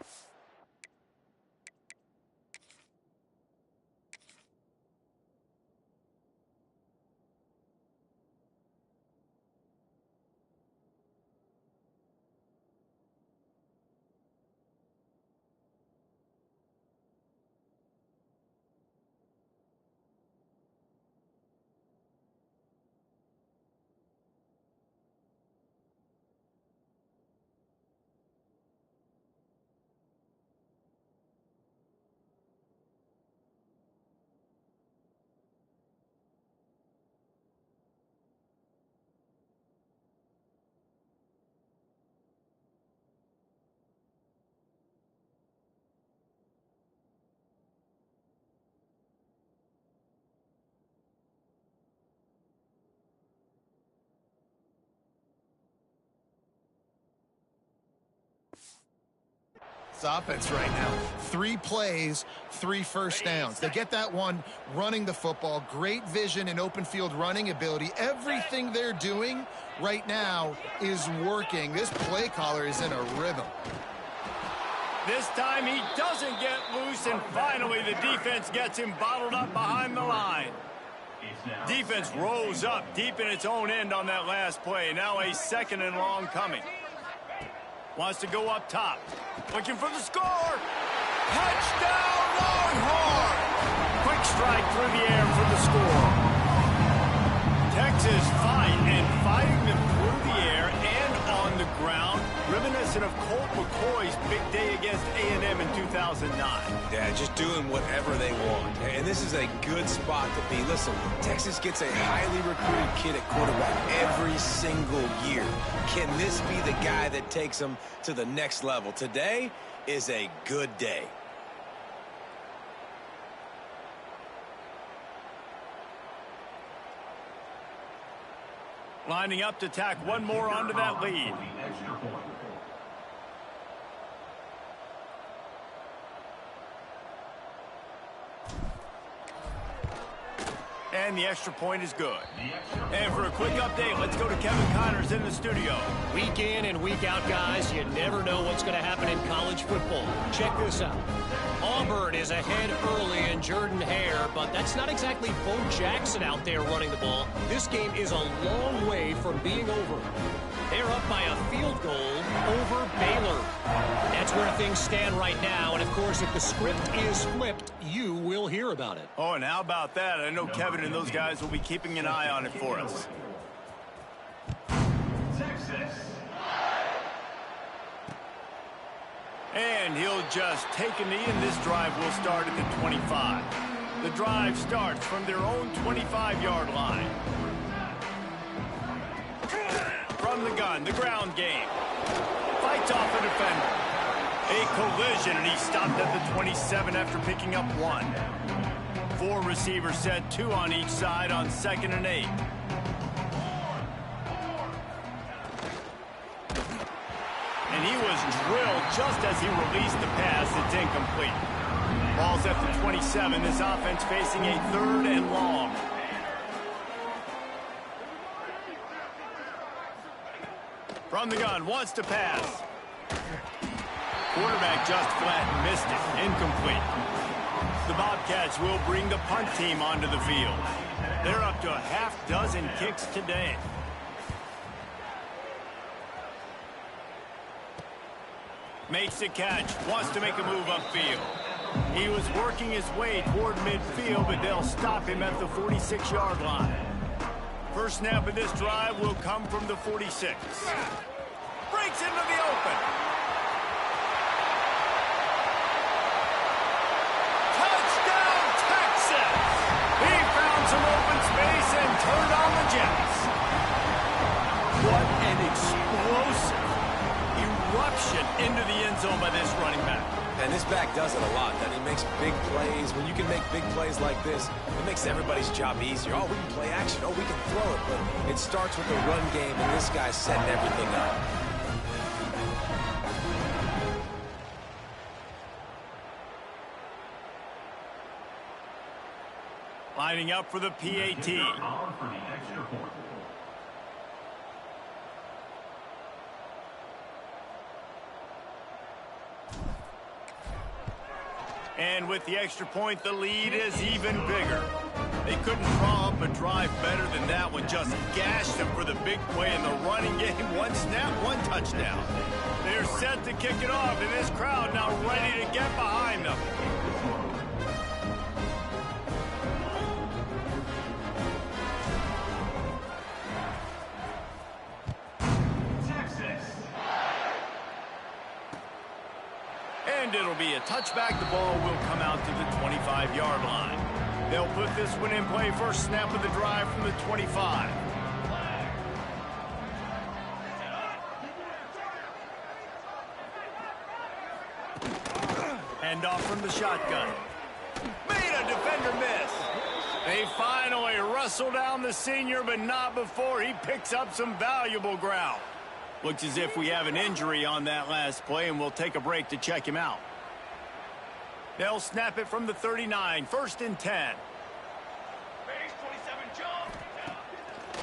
This offense right now, 3 plays, 3 first downs. They get that one running the football, great vision and open field running ability. Everything they're doing right now is working. This play caller is in a rhythm. This time he doesn't get loose, and finally the defense gets him bottled up behind the line. Defense rolls up deep in its own end on that last play. Now a 2nd and long coming. Wants to go up top. Looking for the score. Touchdown, Longhorn! Quick strike through the air for the score. Texas fighting them through the air and on the ground. Reminiscent of Colt McCoy's big day against A&M in 2009. Yeah, just doing whatever they want. And this is a good spot to be. Listen, Texas gets a highly recruited kid at quarterback every single year. Can this be the guy that takes them to the next level? Today is a good day. Lining up to tack one more onto that lead. And the extra point is good. And for a quick update, let's go to Kevin Connors in the studio. Week in and week out, guys, you never know what's going to happen in college football. Check this out. Auburn is ahead early in Jordan Hare, but that's not exactly Bo Jackson out there running the ball. This game is a long way from being over. They're up by a field goal over Baylor. That's where things stand right now, and of course, if the script is flipped, you will hear about it. Oh, and how about that? I know Kevin and those guys will be keeping an eye on it for us. Texas. And he'll just take a knee, and this drive will start at the 25. The drive starts from their own 25-yard line. From the gun, the ground game. Fights off a defender. A collision, and he stopped at the 27 after picking up 1. 4 receivers set, 2 on each side on 2nd and 8. And he was drilled just as he released the pass. It's incomplete. Ball's at the 27. This offense facing a 3rd and long. From the gun, wants to pass. Quarterback just flat missed it. Incomplete. The Bobcats will bring the punt team onto the field. They're up to a half-dozen kicks today. Makes the catch. Wants to make a move upfield. He was working his way toward midfield, but they'll stop him at the 46-yard line. First snap of this drive will come from the 46. Breaks into the open. Touchdown, Texas! He found some open space and turned on the Jets. What an explosive eruption into the end zone by this running back. And this back does it a lot. That he makes big plays. When you can make big plays like this, it makes everybody's job easier. Oh, we can play action. Oh, we can throw it. But it starts with the run game, and this guy's setting everything up. Lining up for the PAT. And with the extra point, the lead is even bigger. They couldn't draw up a drive better than that one. Just gashed them for the big play in the running game. 1 snap, 1 touchdown. They're set to kick it off, and this crowd now ready to get behind them. And it'll be a touchback. The ball will come out to the 25-yard line. They'll put this one in play. First snap of the drive from the 25. Hand off from the shotgun. Made a defender miss. They finally wrestle down the senior, but not before he picks up some valuable ground. Looks as if we have an injury on that last play, and we'll take a break to check him out. They'll snap it from the 39, 1st and 10.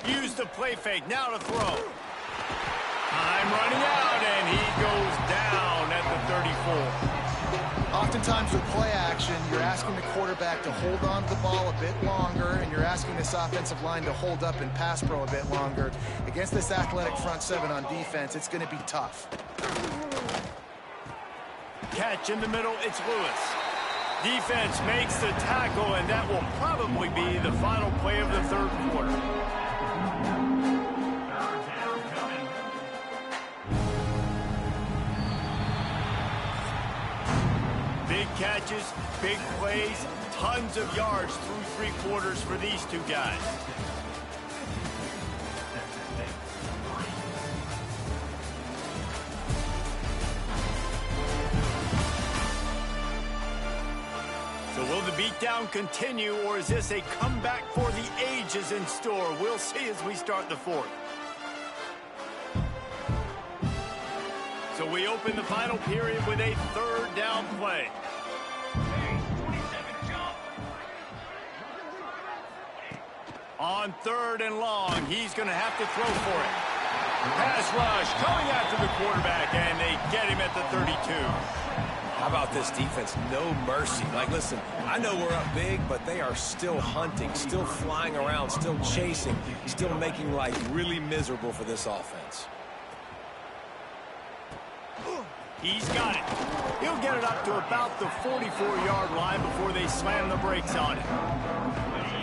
Use the play fake, now to throw. Time running out, and he goes down at the 34. Oftentimes with play action, you're asking the quarterback to hold on to the ball a bit longer, and you're asking this offensive line to hold up and pass pro a bit longer. Against this athletic front seven on defense, it's going to be tough. Catch in the middle, it's Lewis. Defense makes the tackle, and that will probably be the final play of the 3rd quarter. Big catches, big plays, tons of yards through 3 quarters for these two guys. So will the beatdown continue, or is this a comeback for the ages in store? We'll see as we start the 4th. So we open the final period with a 3rd down play. On 3rd and long, he's going to have to throw for it. Pass rush going after the quarterback, and they get him at the 32. How about this defense? No mercy. Like, listen, I know we're up big, but they are still hunting, still flying around, still chasing, still making life really miserable for this offense. He's got it. He'll get it up to about the 44-yard line before they slam the brakes on it.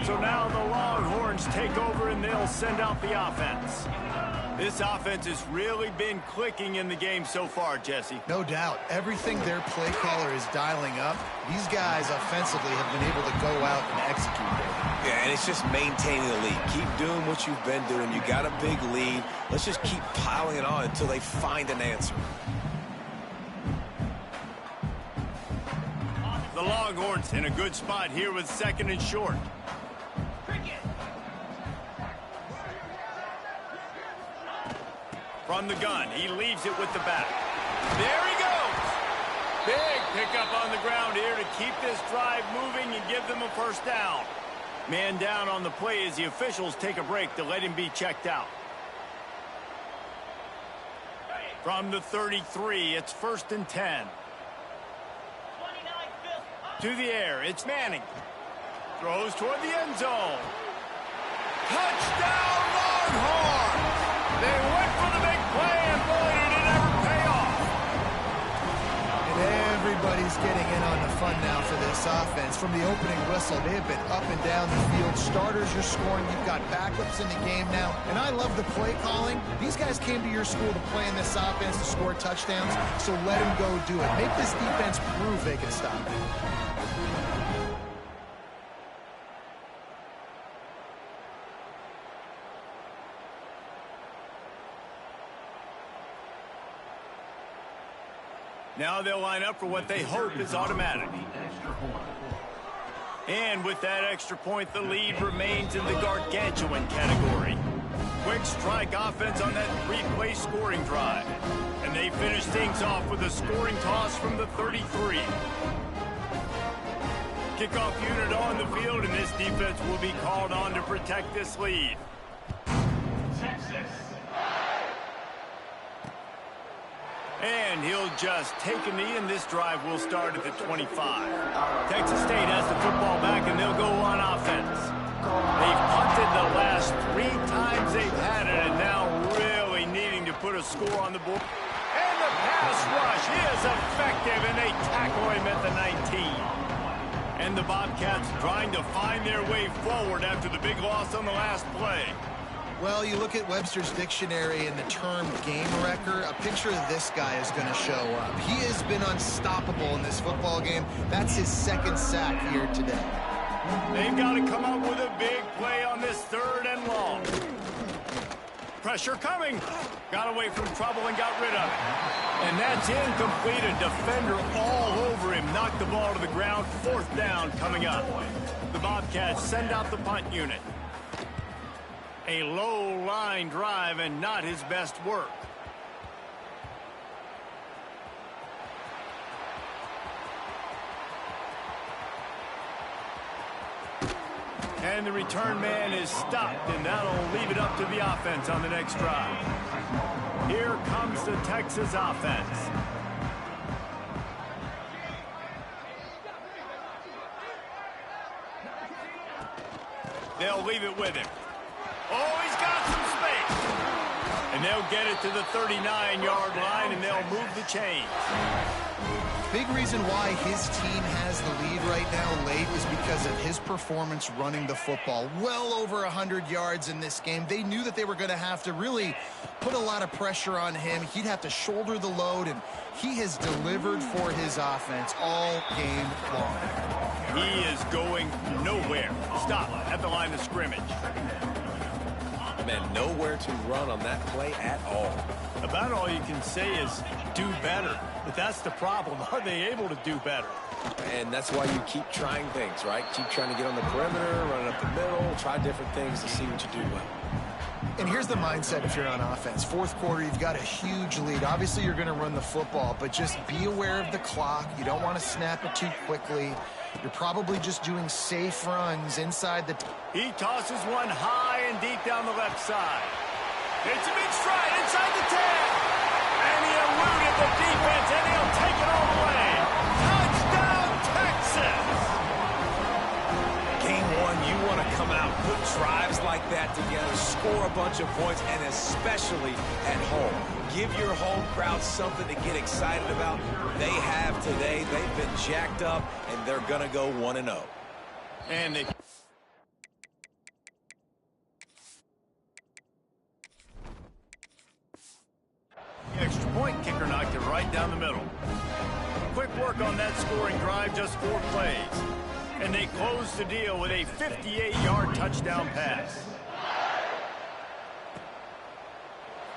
So now the Longhorns take over, and they'll send out the offense. This offense has really been clicking in the game so far, Jesse. No doubt. Everything their play caller is dialing up, these guys offensively have been able to go out and execute there. Yeah, and it's just maintaining the lead. Keep doing what you've been doing. You got a big lead. Let's just keep piling it on until they find an answer. The Longhorns in a good spot here with 2nd and short. From the gun, he leaves it with the back. There he goes. Big pickup on the ground here to keep this drive moving and give them a 1st down. Man down on the play as the officials take a break to let him be checked out. From the 33, it's 1st and 10. To the air, it's Manning. Throws toward the end zone. Touchdown, Longhorns! They went for the big play, and boy, did it ever pay off. And everybody's getting in on the fun now for this offense. From the opening whistle, they have been up and down the field. Starters are scoring. You've got backups in the game now. And I love the play calling. These guys came to your school to play in this offense to score touchdowns, so let them go do it. Make this defense prove they can stop it. Now they'll line up for what they hope is automatic. And with that extra point, the lead remains in the gargantuan category. Quick strike offense on that 3-play scoring drive. And they finish things off with a scoring toss from the 33. Kickoff unit on the field, and this defense will be called on to protect this lead. And he'll just take a knee, and this drive will start at the 25. Texas State has the football back, and they'll go on offense. They've punted the last 3 times they've had it, and now really needing to put a score on the board. And the pass rush is effective, and they tackle him at the 19. And the Bobcats trying to find their way forward after the big loss on the last play. Well, you look at Webster's dictionary and the term game wrecker, a picture of this guy is going to show up. He has been unstoppable in this football game. That's his 2nd sack here today. They've got to come up with a big play on this 3rd and long. Pressure coming. Got away from trouble and got rid of it. And that's incomplete. A defender all over him. Knocked the ball to the ground. 4th down coming up. The Bobcats send out the punt unit. A low line drive and not his best work. And the return man is stopped, and that'll leave it up to the offense on the next drive. Here comes the Texas offense. They'll leave it with him. Oh, he's got some space. And they'll get it to the 39-yard line, and they'll move the chains. Big reason why his team has the lead right now late is because of his performance running the football. Well over 100 yards in this game. They knew that they were going to have to really put a lot of pressure on him. He'd have to shoulder the load, and he has delivered for his offense all game long. He is going nowhere. Stop at the line of scrimmage. Man, nowhere to run on that play at all. About all you can say is do better. But that's the problem. Are they able to do better? And that's why you keep trying things, right? Keep trying to get on the perimeter, run it up the middle, try different things to see what you do well. And here's the mindset if you're on offense. Fourth quarter, you've got a huge lead. Obviously, you're going to run the football, but just be aware of the clock. You don't want to snap it too quickly. You're probably just doing safe runs inside the... He tosses one high and deep down the left side. It's a big stride inside the 10. And he eluded the defense, and he'll take it all the way. Touchdown, Texas! Game one, you want to come out, put drives like that together, score a bunch of points, and especially at home. Give your home crowd something to get excited about. They have today. They've been jacked up, and they're going to go 1-0. And they... extra point kicker knocked it right down the middle. Quick work on that scoring drive, just 4 plays. And they close the deal with a 58-yard touchdown pass.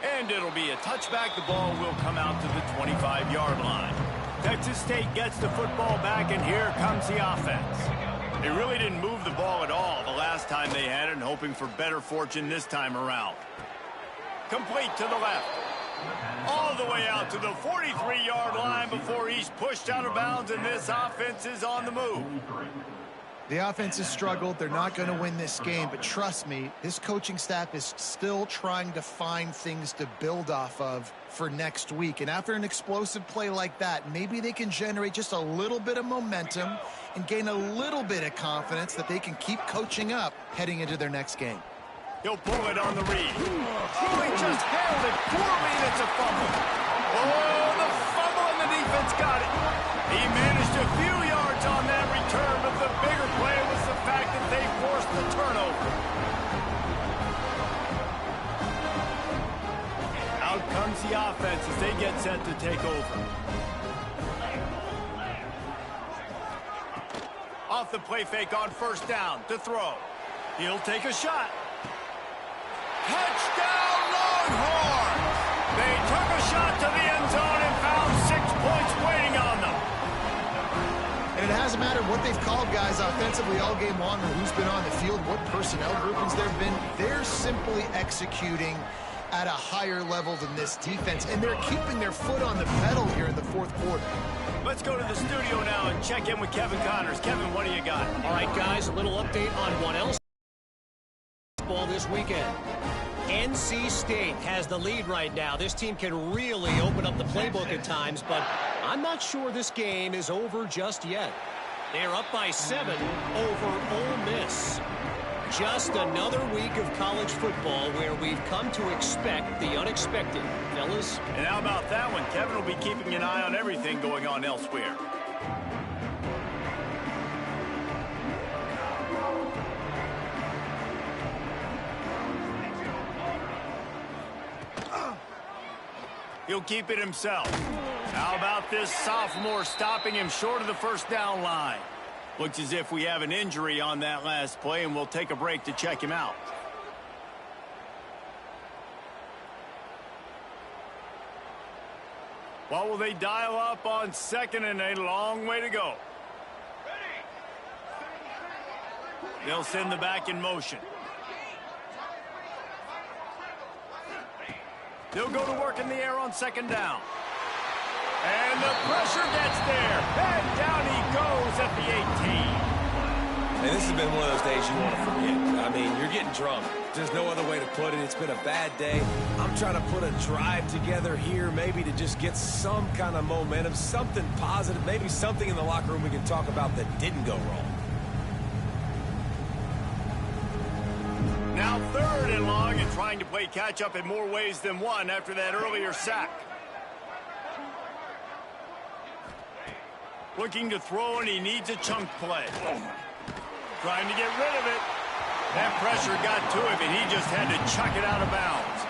And it'll be a touchback. The ball will come out to the 25-yard line. Texas State gets the football back, and here comes the offense. They really didn't move the ball at all the last time they had it, and hoping for better fortune this time around. Complete to the left. All the way out to the 43-yard line before he's pushed out of bounds, and this offense is on the move. The offense has struggled. They're not going to win this game, but trust me, this coaching staff is still trying to find things to build off of for next week. And after an explosive play like that, maybe they can generate just a little bit of momentum and gain a little bit of confidence that they can keep coaching up heading into their next game. He'll pull it on the read. Oh, he just handled it poorly, and it's a fumble. Oh, the fumble, and the defense got it. He managed a few yards on that return, but the bigger play was the fact that they forced the turnover. Out comes the offense as they get set to take over. Off the play fake on first down to throw. He'll take a shot. Touchdown, Longhorns! They took a shot to the end zone and found 6 points waiting on them. And it hasn't mattered what they've called guys offensively all game long or who's been on the field, what personnel groupings there have been. They're simply executing at a higher level than this defense, and they're keeping their foot on the pedal here in the fourth quarter. Let's go to the studio now and check in with Kevin Connors. Kevin, what do you got? All right, guys, a little update on what else ball this weekend. NC State has the lead right now. This team can really open up the playbook at times, but I'm not sure this game is over just yet. They're up by 7 over Ole Miss. Just another week of college football where we've come to expect the unexpected, fellas. And how about that one? Kevin will be keeping an eye on everything going on elsewhere. He'll keep it himself. How about this sophomore stopping him short of the first down line? Looks as if we have an injury on that last play, and we'll take a break to check him out. What will they dial up on second, and a long way to go? They'll send the back in motion. They'll go to work in the air on second down. And the pressure gets there. And down he goes at the 18. And this has been one of those days you want to forget. I mean, you're getting drunk. There's no other way to put it. It's been a bad day. I'm trying to put a drive together here, maybe to just get some kind of momentum, something positive, maybe something in the locker room we can talk about that didn't go wrong. Now 3rd and long, and trying to play catch-up in more ways than one after that earlier sack. Looking to throw, and he needs a chunk play. Trying to get rid of it. That pressure got to him, and he just had to chuck it out of bounds.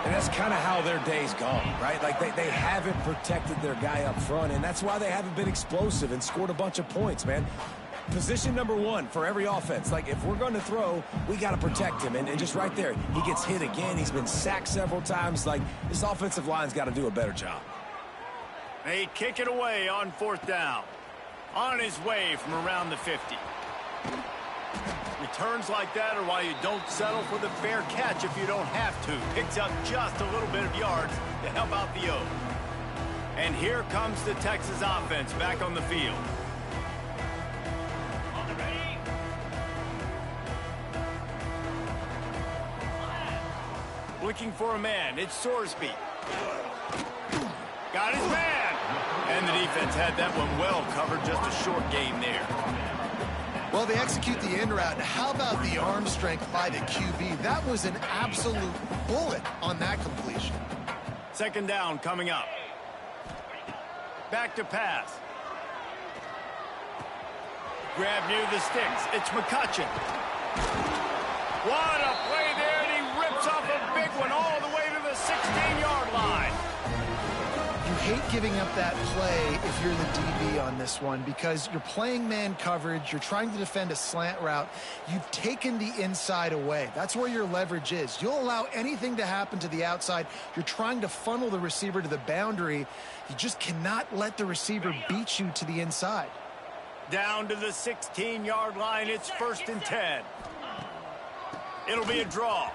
And that's kind of how their day's gone, right? Like, they haven't protected their guy up front, and that's why they haven't been explosive and scored a bunch of points, man. Position number 1 for every offense. Like, if we're going to throw, we got to protect him. And just right there, he gets hit again. He's been sacked several times. Like, this offensive line's got to do a better job. They kick it away on 4th down. On his way from around the 50. Returns like that are why you don't settle for the fair catch if you don't have to. Picks up just a little bit of yards to help out the O. And here comes the Texas offense back on the field. Looking for a man. It's Sorsby. Got his man. And the defense had that one well covered. Just a short gain there. Well, they execute the in route. How about the arm strength by the QB? That was an absolute bullet on that completion. 2nd down coming up. Back to pass. Grab near the sticks. It's McCutcheon. What a play there, and he rips off a big one all the way to the 16-yard line. You hate giving up that play if you're the DB on this one because you're playing man coverage. You're trying to defend a slant route. You've taken the inside away. That's where your leverage is. You'll allow anything to happen to the outside. You're trying to funnel the receiver to the boundary. You just cannot let the receiver beat you to the inside. Down to the 16-yard line. It's 1st and 10. It'll be a draw.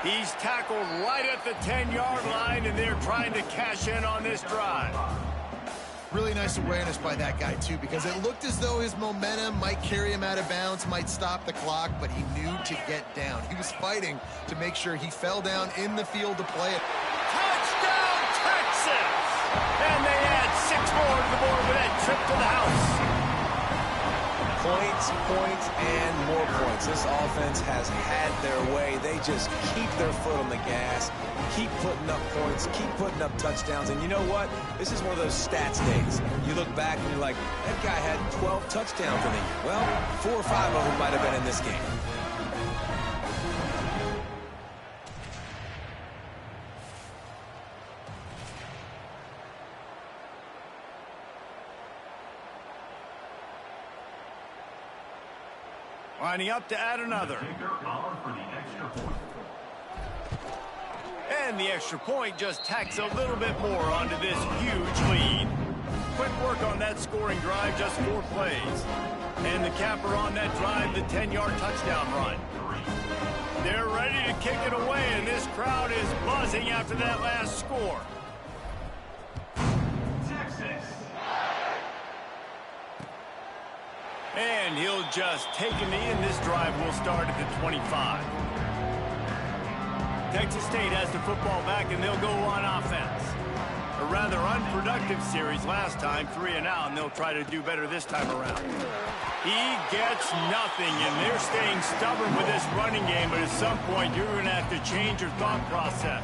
He's tackled right at the 10-yard line, and they're trying to cash in on this drive. Really nice awareness by that guy, too, because it looked as though his momentum might carry him out of bounds, might stop the clock, but he knew to get down. He was fighting to make sure he fell down in the field to play it. Touchdown, Texas! And they add 6 more to the board with that trip to the house. Points, points, and more points. This offense has had their way. They just keep their foot on the gas, keep putting up points, keep putting up touchdowns. And you know what? This is one of those stats days. You look back and you're like, that guy had 12 touchdowns in the year. Well, 4 or 5 of them might have been in this game. Lining up to add another. And the extra point just tacks a little bit more onto this huge lead. Quick work on that scoring drive, just 4 plays. And the capper on that drive, the 10-yard touchdown run. They're ready to kick it away, and this crowd is buzzing after that last score. And he'll just take a knee, and this drive will start at the 25. Texas State has the football back, and they'll go on offense. A rather unproductive series last time, 3 and out, and they'll try to do better this time around. He gets nothing, and they're staying stubborn with this running game, but at some point you're going to have to change your thought process.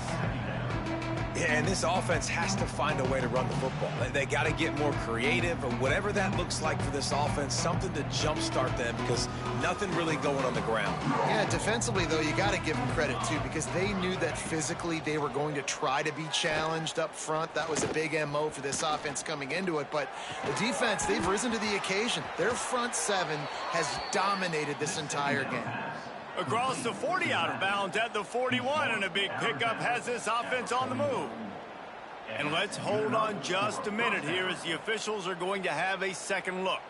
Yeah, and this offense has to find a way to run the football. They got to get more creative, or whatever that looks like for this offense, something to jumpstart them, because nothing really going on the ground. Yeah, defensively, though, you got to give them credit, too, because they knew that physically they were going to try to be challenged up front. That was a big MO for this offense coming into it, but the defense, they've risen to the occasion. Their front 7 has dominated this entire game. Across the 40, out of bounds at the 41, and a big pickup has this offense on the move. And let's hold on just a minute here as the officials are going to have a second look.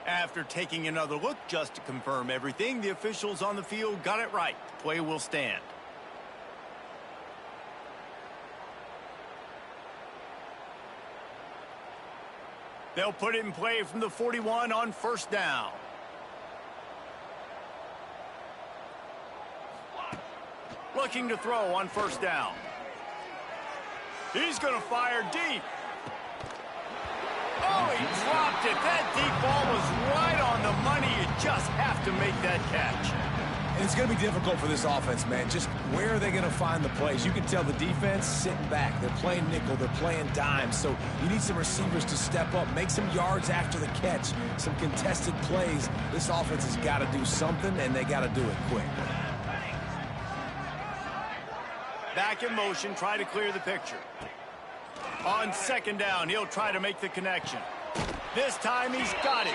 After taking another look just to confirm everything, the officials on the field got it right. The play will stand. They'll put it in play from the 41 on first down. Looking to throw on first down. He's going to fire deep. Oh, he dropped it. That deep ball was right on the money. You just have to make that catch. And it's going to be difficult for this offense, man. Just where are they going to find the plays? You can tell the defense sitting back. They're playing nickel. They're playing dime. So you need some receivers to step up, make some yards after the catch, some contested plays. This offense has got to do something, and they got to do it quick. Back in motion, try to clear the picture. On second down, he'll try to make the connection. This time he's got it.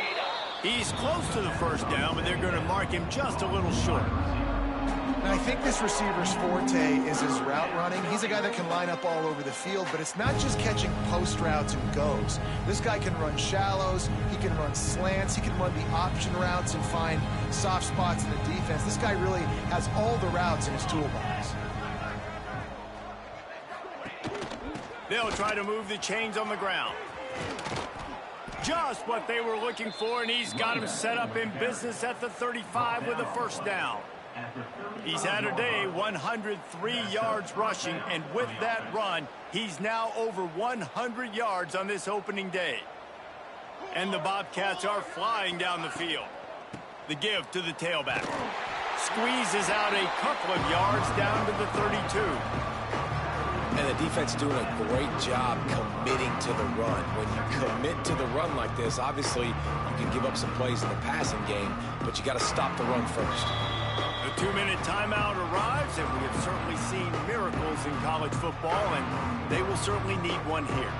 He's close to the first down, but they're going to mark him just a little short. And I think this receiver's forte is his route running. He's a guy that can line up all over the field, but it's not just catching post routes and goes. This guy can run shallows, he can run slants, he can run the option routes and find soft spots in the defense. This guy really has all the routes in his toolbox. They'll try to move the chains on the ground. Just what they were looking for, and he's got him set up in business at the 35 with a first down. He's had a day, 103 yards rushing, and with that run, he's now over 100 yards on this opening day. And the Bobcats are flying down the field. The give to the tailback. Squeezes out a couple of yards down to the 32. And the defense doing a great job committing to the run. When you commit to the run like this, obviously you can give up some plays in the passing game, but you got to stop the run first. The 2-minute timeout arrives, and we have certainly seen miracles in college football, and they will certainly need one here.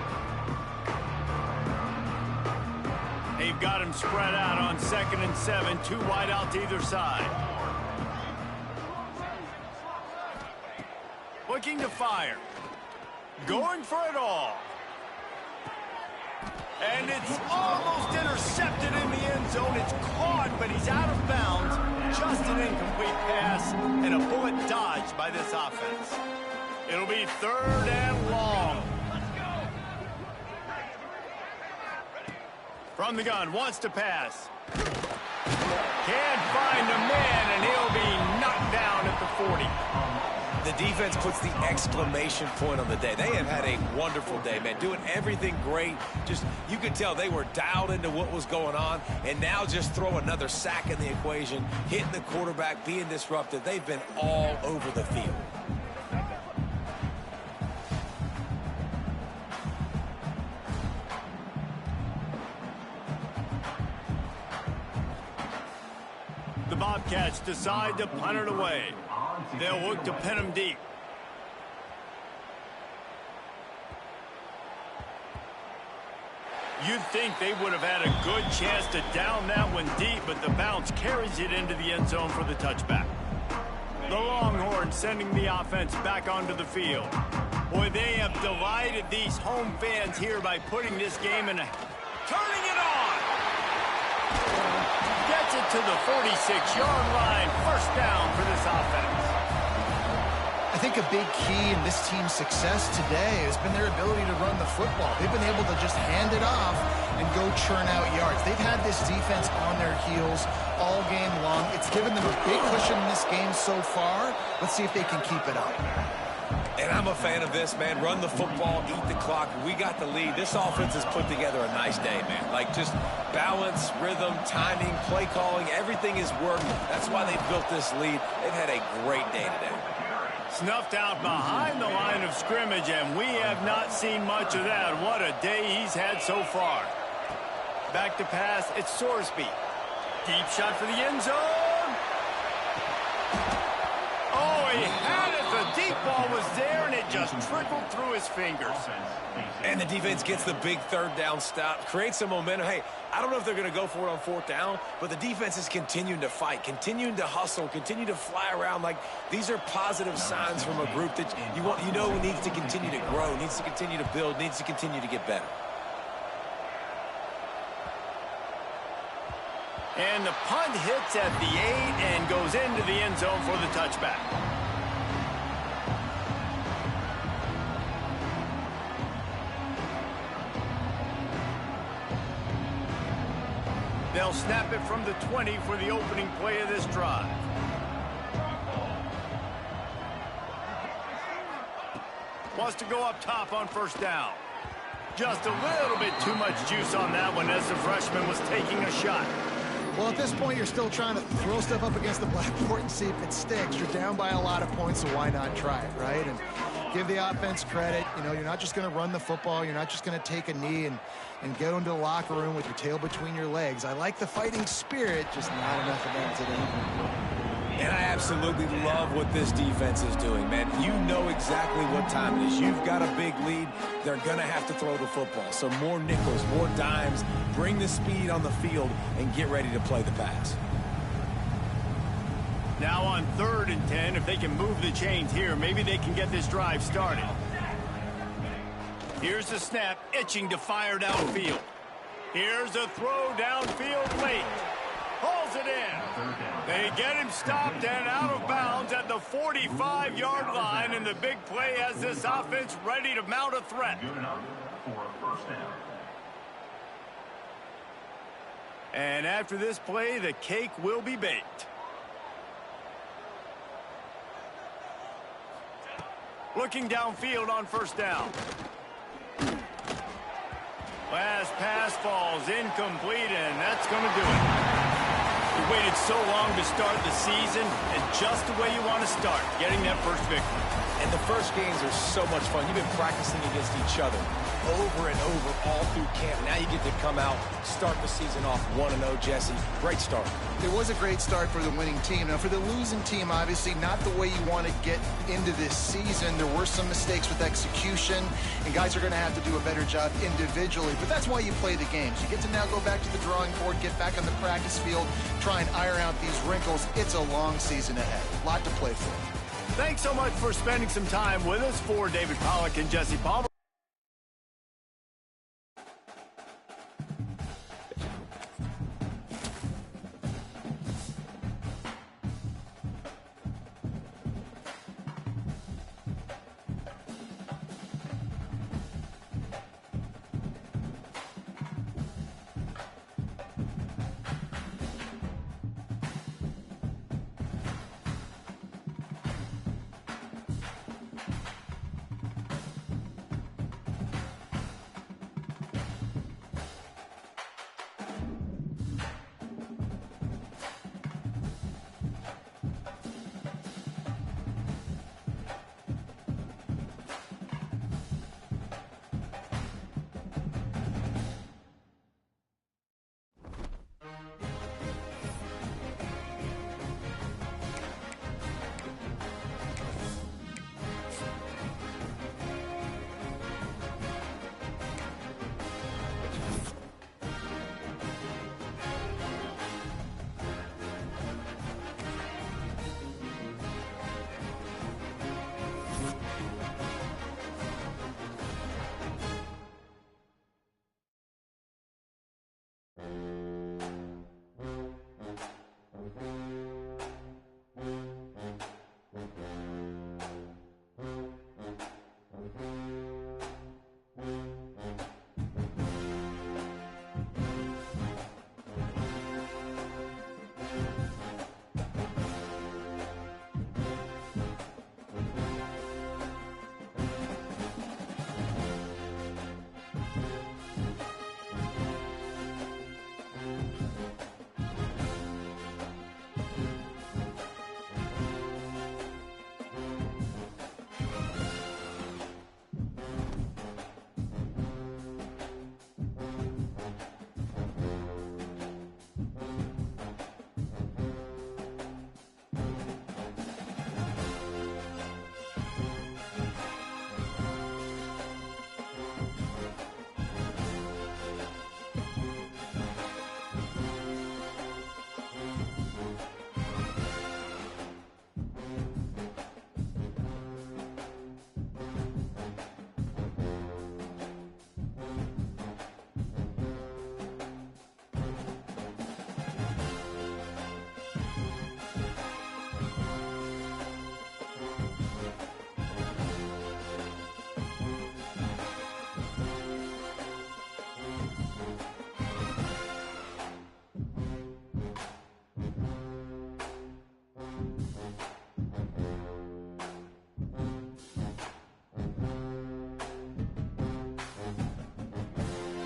They've got him spread out on 2nd and 7, 2 wide out to either side. Looking to fire. Going for it all. And it's almost intercepted in the end zone. It's caught, but he's out of bounds. Just an incomplete pass and a bullet dodged by this offense. It'll be 3rd and long. From the gun, wants to pass. Can't find a man, and he'll be knocked down at the 40. The defense puts the exclamation point on the day. They have had a wonderful day, man. Doing everything great. Just, you could tell they were dialed into what was going on. And now just throw another sack in the equation, hitting the quarterback, being disruptive. They've been all over the field. The Bobcats decide to punt it away. They'll look to pin him deep. You'd think they would have had a good chance to down that one deep, but the bounce carries it into the end zone for the touchback. The Longhorns sending the offense back onto the field. Boy, they have delighted these home fans here by putting this game in a... Turning it on! Gets it to the 46-yard line. First down for this offense. I think a big key in this team's success today has been their ability to run the football. They've been able to just hand it off and go churn out yards. They've had this defense on their heels all game long. It's given them a big cushion in this game so far. Let's see if they can keep it up. And I'm a fan of this, man. Run the football, eat the clock. We got the lead. This offense has put together a nice day, man. Like, just balance, rhythm, timing, play calling, everything is working. That's why they built this lead. They've had a great day today. Snuffed out behind the line of scrimmage, and we have not seen much of that. What a day he's had so far. Back to pass, it's Sorsby. Deep shot for the end zone. Oh, he had it. The deep ball was there, and it just trickled through his fingers. And the defense gets the big 3rd down stop, creates some momentum. Hey, I don't know if they're going to go for it on 4th down, but the defense is continuing to fight, continuing to hustle, continue to fly around. Like, these are positive signs from a group that you know needs to continue to grow, needs to continue to build, needs to continue to get better. And the punt hits at the 8 and goes into the end zone for the touchback. They'll snap it from the 20 for the opening play of this drive. Wants to go up top on first down. Just a little bit too much juice on that one as the freshman was taking a shot. Well, at this point, you're still trying to throw stuff up against the blackboard and see if it sticks. You're down by a lot of points, so why not try it, right? And give the offense credit. You know, you're not just going to run the football. You're not just going to take a knee and go into the locker room with your tail between your legs. I like the fighting spirit, just not enough of that today. And I absolutely love what this defense is doing, man. You know exactly what time it is. You've got a big lead. They're going to have to throw the football. So more nickels, more dimes, bring the speed on the field, and get ready to play the pass. Now on 3rd and 10, if they can move the chains here, maybe they can get this drive started. Here's the snap, itching to fire downfield. Here's a throw downfield late. Pulls it in. They get him stopped and out of bounds at the 45-yard line, and the big play has this offense ready to mount a threat. And after this play, the cake will be baked. Looking downfield on first down. Last pass falls incomplete, and that's going to do it. You waited so long to start the season, and just the way you want to start, getting that first victory. And the first games are so much fun. You've been practicing against each other over and over all through camp. Now you get to come out, start the season off 1-0, Jesse. Great start. It was a great start for the winning team. Now, for the losing team, obviously not the way you want to get into this season. There were some mistakes with execution, and guys are going to have to do a better job individually. But that's why you play the games. You get to now go back to the drawing board, get back on the practice field, try and iron out these wrinkles. It's a long season ahead. A lot to play for. Thanks so much for spending some time with us. For David Pollack and Jesse Palmer.